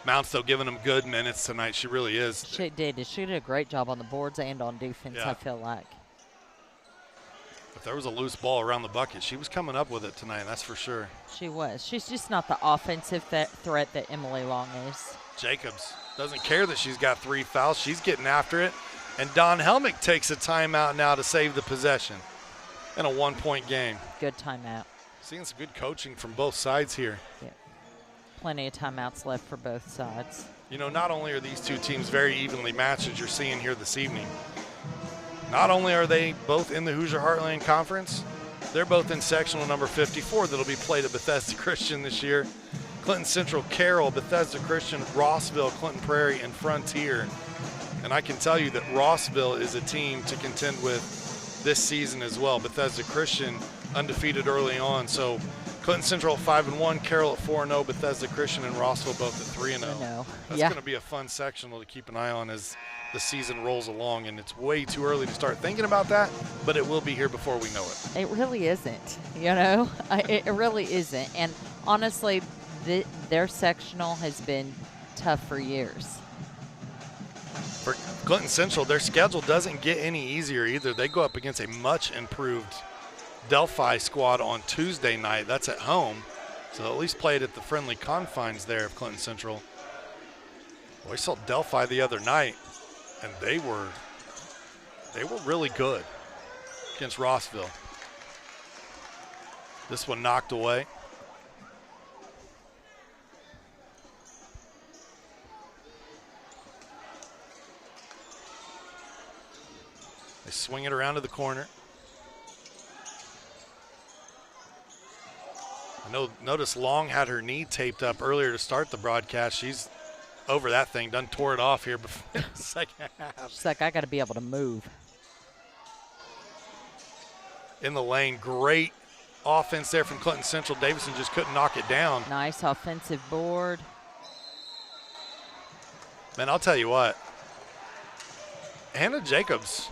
Mounts, though, giving them good minutes tonight. She really is. She did. She did a great job on the boards and on defense, Yeah. I feel like. If there was a loose ball around the bucket, she was coming up with it tonight, that's for sure. She was. She's just not the offensive threat that Emily Long is. Jacobs doesn't care that she's got 3 fouls. She's getting after it. And Don Helmick takes a timeout now to save the possession in a 1 point game. Good timeout. Seeing some good coaching from both sides here. Yeah. Plenty of timeouts left for both sides. Not only are these two teams very evenly matched, as you're seeing here this evening, not only are they both in the Hoosier Heartland Conference, they're both in sectional number 54 that'll be played at Bethesda Christian this year. Clinton Central, Carroll, Bethesda Christian, Rossville, Clinton Prairie, and Frontier. And I can tell you that Rossville is a team to contend with this season as well. Bethesda Christian undefeated early on. So Clinton Central at 5-1, Carroll at 4-0, Bethesda Christian and Rossville both at 3-0. That's going to be a fun sectional to keep an eye on as the season rolls along, and it's way too early to start thinking about that, but it will be here before we know it. It really isn't, it really isn't. And honestly, their sectional has been tough for years. For Clinton Central, their schedule doesn't get any easier either. They go up against a much improved Delphi squad on Tuesday night. That's at home, so they'll at least play it at the friendly confines there of Clinton Central. Well, we saw Delphi the other night, and they were really good against Rossville. This one knocked away. They swing it around to the corner. Notice Long had her knee taped up earlier to start the broadcast. She's over that thing, done tore it off here before the second half. She's like, I got to be able to move. In the lane, great offense there from Clinton Central. Davison just couldn't knock it down. Nice offensive board. Man, I'll tell you what. Hannah Jacobs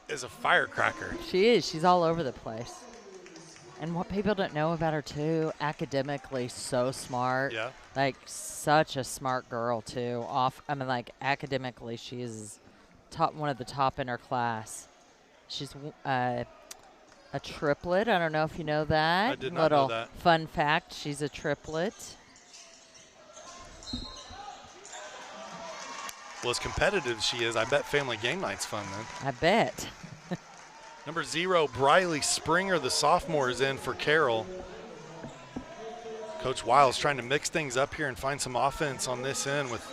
is a firecracker. She is. She's all over the place. And what people don't know about her, too, academically so smart. Yeah. Like, such a smart girl, too. Academically, she is one of the top in her class. She's a triplet. I don't know if you know that. I did not know that. Little fun fact, she's a triplet. Well, as competitive as she is, I bet family game night's fun then. I bet. Number 0, Briley Springer, the sophomore, is in for Carroll. Coach Wiles trying to mix things up here and find some offense on this end with.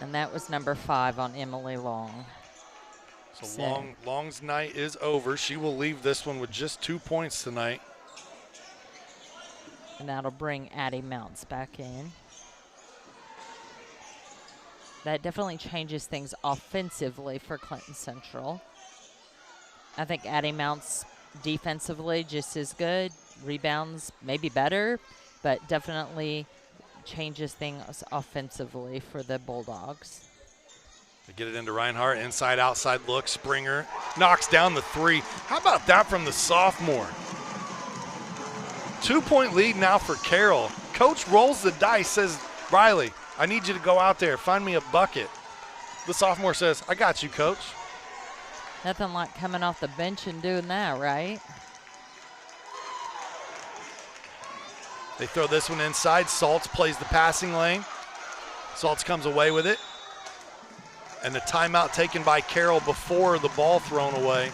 And that was number 5 on Emily Long. So Long's night is over. She will leave this one with just 2 points tonight. And that'll bring Addie Mounts back in. That definitely changes things offensively for Clinton Central. I think Addie Mounts defensively just as good. Rebounds maybe better, but definitely changes things offensively for the Bulldogs. They get it into Reinhardt, inside, outside look. Springer knocks down the 3. How about that from the sophomore? 2-point lead now for Carroll. Coach rolls the dice, says, Riley, I need you to go out there, find me a bucket. The sophomore says, I got you, Coach. Nothing like coming off the bench and doing that, right? They throw this one inside. Saltz plays the passing lane. Saltz comes away with it. And the timeout taken by Carroll before the ball thrown away.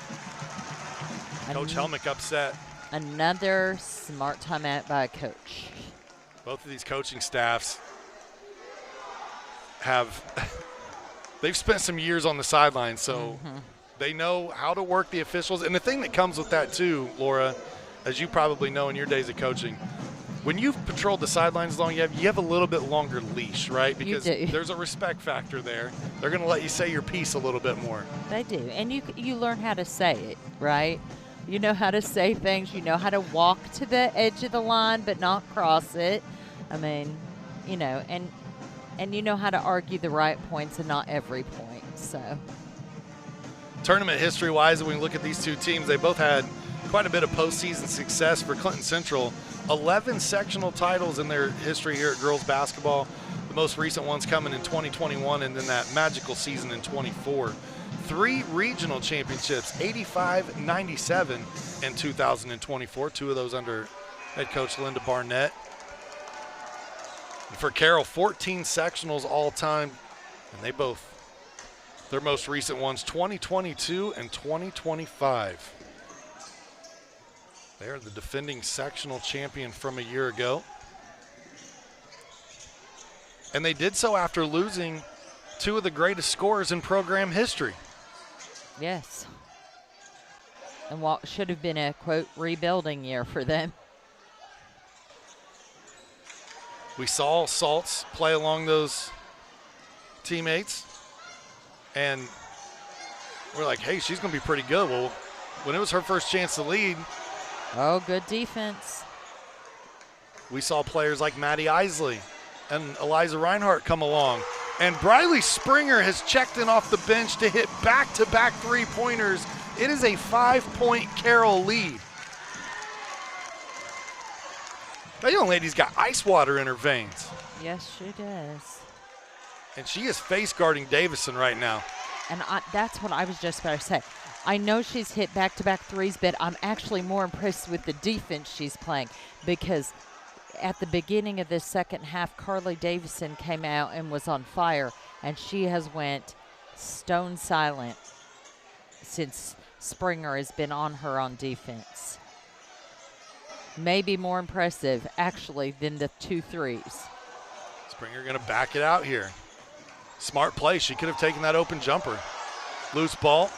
Coach Helmick upset. Another smart timeout by a coach. Both of these coaching staffs they've spent some years on the sidelines, so they know how to work the officials. And the thing that comes with that too, Laura, as you probably know in your days of coaching, when you've patrolled the sidelines long, you have a little bit longer leash, right? Because there's a respect factor there. They're going to let you say your piece a little bit more. They do, and you learn how to say it, right? You know how to say things. You know how to walk to the edge of the line but not cross it. I mean, you know, and you know how to argue the right points and not every point. So, tournament history-wise, when we look at these two teams, they both had quite a bit of postseason success. For Clinton Central, 11 sectional titles in their history here at girls basketball. The most recent ones coming in 2021 and then that magical season in 24. 3 regional championships, 85, 97, and 2024. 2 of those under head coach Linda Barnett. And for Carroll, 14 sectionals all time, and their most recent ones, 2022 and 2025. They're the defending sectional champion from a year ago. And they did so after losing 2 of the greatest scorers in program history. Yes. And what should have been a, quote, rebuilding year for them. We saw Saltz play along those teammates, and we're like, hey, she's going to be pretty good. Well, when it was her first chance to lead. Oh, good defense. We saw players like Maddie Isley and Eliza Reinhardt come along. And Briley Springer has checked in off the bench to hit back-to-back 3-pointers. It is a 5-point Carroll lead. That young lady's got ice water in her veins. Yes, she does. And she is face guarding Davison right now. And that's what I was just about to say. I know she's hit back-to-back threes, but I'm actually more impressed with the defense she's playing, because at the beginning of this second half, Carly Davison came out and was on fire, and she has went stone silent since Springer has been on her on defense. Maybe more impressive, actually, than the 2 threes. Springer going to back it out here. Smart play. She could have taken that open jumper. Loose ball.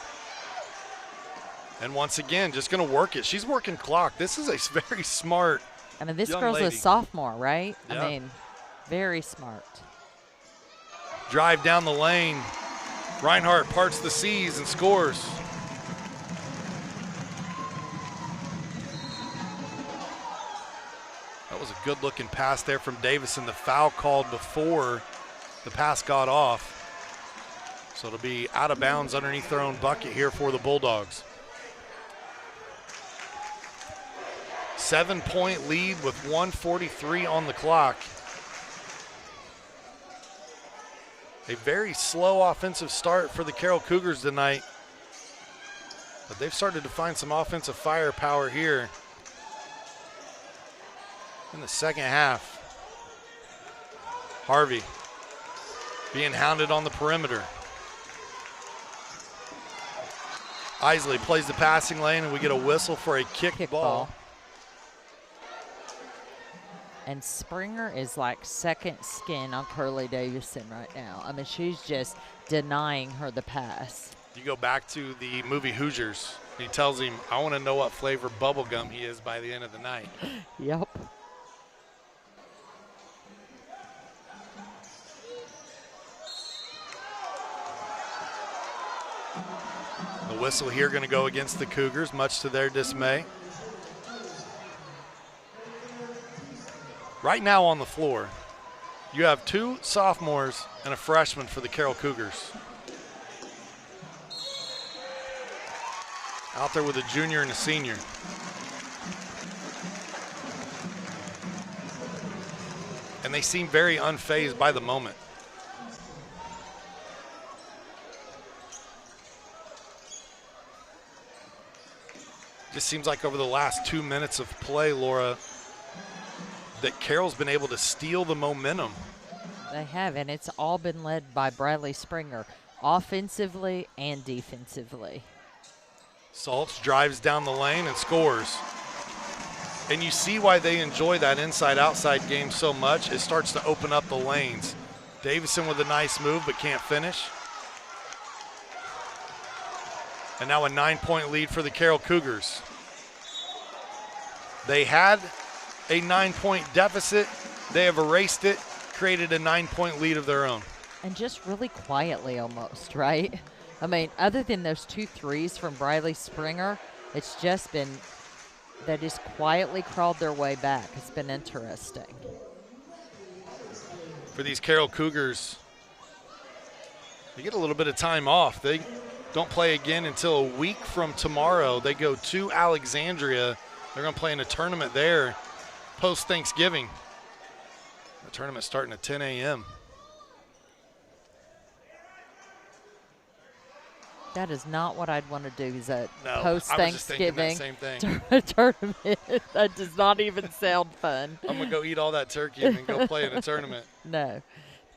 And once again, just going to work it. She's working clock. This is a very smart I mean, this young girl's lady. a sophomore, right? Yep. I mean, very smart. Drive down the lane. Reinhardt parts the seas and scores. That was a good-looking pass there from Davison. The foul called before the pass got off. So it'll be out of bounds underneath their own bucket here for the Bulldogs. 7-point lead with 1:43 on the clock. A very slow offensive start for the Carroll Cougars tonight, but they've started to find some offensive firepower here in the second half. Harvey being hounded on the perimeter. Isley plays the passing lane, and we get a whistle for a kick ball. And Springer is like second skin on Curly Davison right now. I mean, she's just denying her the pass. You go back to the movie Hoosiers. He tells him, I want to know what flavor bubble gum he is by the end of the night. Yep. The whistle here going to go against the Cougars, much to their dismay. Right now on the floor, you have 2 sophomores and a freshman for the Carroll Cougars. Out there with a junior and a senior. And they seem very unfazed by the moment. Just seems like over the last 2 minutes of play, Laura, that Carroll's been able to steal the momentum. They have, and it's all been led by Bradley Springer, offensively and defensively. Saltz drives down the lane and scores. And you see why they enjoy that inside-outside game so much. It starts to open up the lanes. Davison with a nice move but can't finish. And now a 9-point lead for the Carroll Cougars. They had a 9-point deficit. They have erased it, created a 9-point lead of their own. And just really quietly almost, right? I mean, other than those 2 threes from Bradley Springer, it's just been, they just quietly crawled their way back. It's been interesting. For these Carroll Cougars, they get a little bit of time off. They don't play again until a week from tomorrow. They go to Alexandria. They're going to play in a tournament there post-Thanksgiving. The tournament's starting at 10 a.m. That is not what I'd want to do, is a No, post-Thanksgiving tournament. That does not even sound fun. I'm going to go eat all that turkey and then go play in a tournament. No,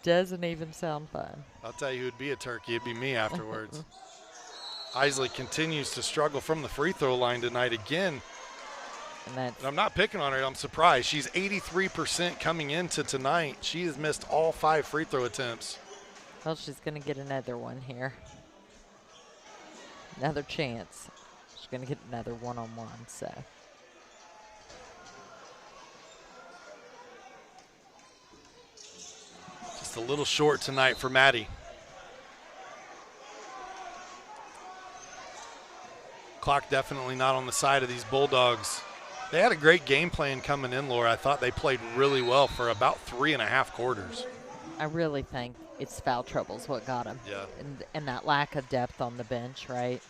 doesn't even sound fun. I'll tell you who'd be a turkey. It'd be me afterwards. Isley continues to struggle from the free throw line tonight again. And I'm not picking on her. I'm surprised. She's 83% coming into tonight. She has missed all 5 free throw attempts. Well, she's going to get another one here. Another chance. She's going to get another one-on-one, so. Just a little short tonight for Maddie. Clock definitely not on the side of these Bulldogs. They had a great game plan coming in, Laura. I thought they played really well for about 3.5 quarters. I really think it's foul trouble's what got them. Yeah. And that lack of depth on the bench, right?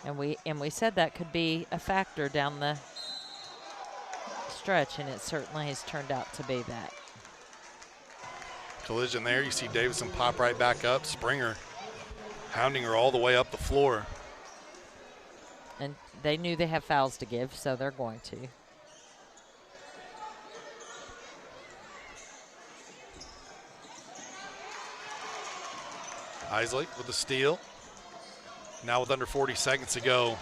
And we said that could be a factor down the stretch, and it certainly has turned out to be that. Collision there. You see Davison pop right back up. Springer hounding her all the way up the floor. And they knew they have fouls to give, so they're going to. Isley with the steal. Now with under 40 seconds to go,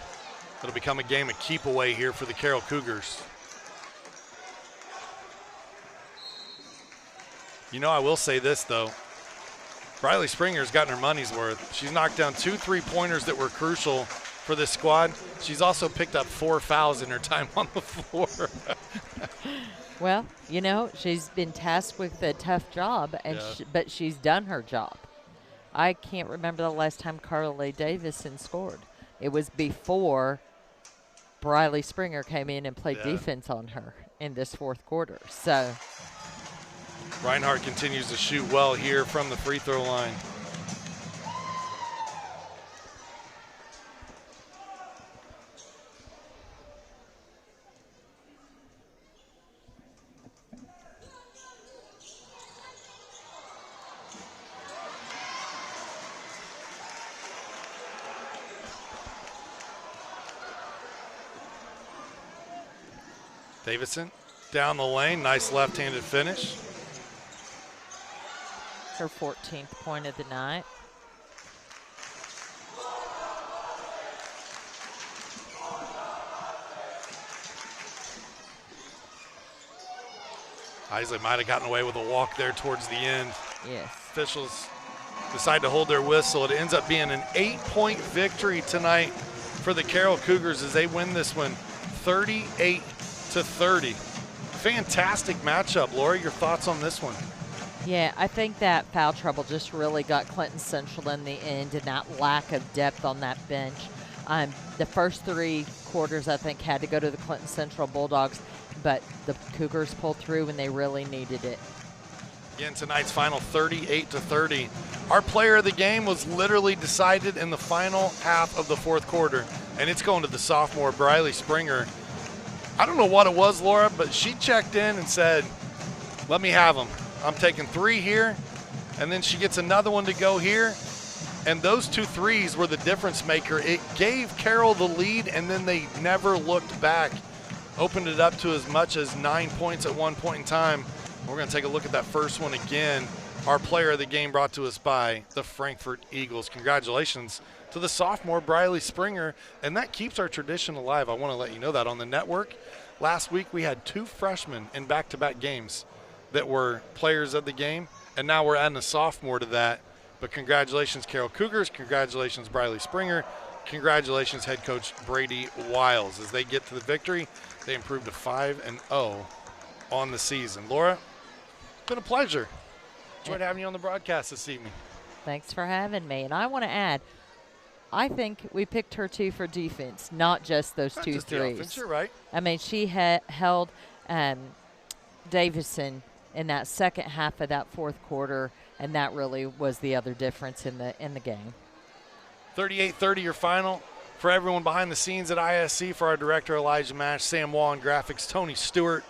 it'll become a game of keep away here for the Carroll Cougars. You know, I will say this, though. Briley Springer's gotten her money's worth. She's knocked down 2 3-pointers that were crucial for this squad. She's also picked up 4 fouls in her time on the floor. Well, you know, she's been tasked with a tough job, and but she's done her job. I can't remember the last time Carly Davison scored. It was before Briley Springer came in and played defense on her in this 4th quarter. So Reinhardt continues to shoot well here from the free throw line. Davison down the lane, nice left-handed finish. Her 14th point of the night. Isley might have gotten away with a walk there towards the end. Yes. Officials decide to hold their whistle. It ends up being an 8-point victory tonight for the Carroll Cougars as they win this one 38-30. Fantastic matchup. Laura, your thoughts on this one? Yeah, I think that foul trouble just really got Clinton Central in the end, and that lack of depth on that bench. The first 3 quarters, I think, had to go to the Clinton Central Bulldogs, but the Cougars pulled through when they really needed it. Again, tonight's final 38-30. Our player of the game was literally decided in the final half of the fourth quarter, and it's going to the sophomore, Briley Springer. I don't know what it was, Laura, but she checked in and said, let me have them. I'm taking 3 here, and then she gets another one to go here, and those 2 threes were the difference maker. It gave Carroll the lead, and then they never looked back. Opened it up to as much as 9 points at one point in time. We're going to take a look at that first one again. Our player of the game brought to us by the Frankfort Eagles. Congratulations to the sophomore, Briley Springer, and that keeps our tradition alive. I want to let you know that on the network. Last week we had 2 freshmen in back-to-back games that were players of the game, and now we're adding a sophomore to that. But congratulations, Carroll Cougars. Congratulations, Briley Springer. Congratulations, head coach Brady Wiles. As they get to the victory, they improved to 5-0 on the season. Laura, it's been a pleasure. Enjoyed having you on the broadcast this evening. Thanks for having me. And I want to add, I think we picked her too for defense, not just those 2 just the threes. offense, you're right. I mean, she held Davison in that second half of that fourth quarter, and that really was the other difference in the game. 38-30 your final. For everyone behind the scenes at ISC, for our director Elijah Mash, Sam Wall on graphics, Tony Stewart,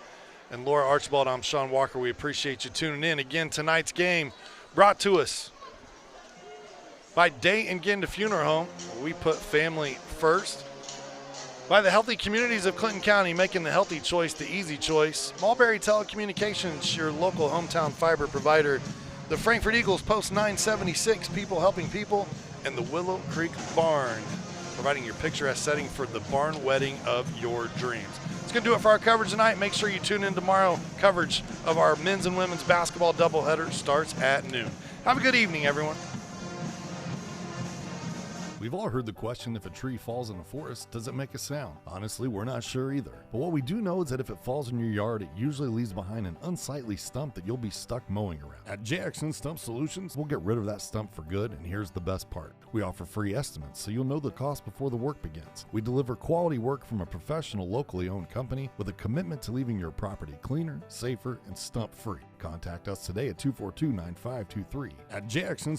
and Laura Archibald, I'm Sean Walker. We appreciate you tuning in. Again, tonight's game brought to us by Day and Genda Funeral Home. We put family first. By the healthy communities of Clinton County, making the healthy choice the easy choice. Mulberry Telecommunications, your local hometown fiber provider. The Frankfort Eagles, Post 976, people helping people. And the Willow Creek Barn, providing your picturesque setting for the barn wedding of your dreams. It's going to do it for our coverage tonight. Make sure you tune in tomorrow. Coverage of our men's and women's basketball doubleheader starts at noon. Have a good evening, everyone. We've all heard the question, if a tree falls in a forest, does it make a sound? Honestly, we're not sure either. But what we do know is that if it falls in your yard, it usually leaves behind an unsightly stump that you'll be stuck mowing around. At JXN Stump Solutions, we'll get rid of that stump for good, and here's the best part. We offer free estimates, so you'll know the cost before the work begins. We deliver quality work from a professional, locally owned company with a commitment to leaving your property cleaner, safer, and stump-free. Contact us today at 242-9523. At JXN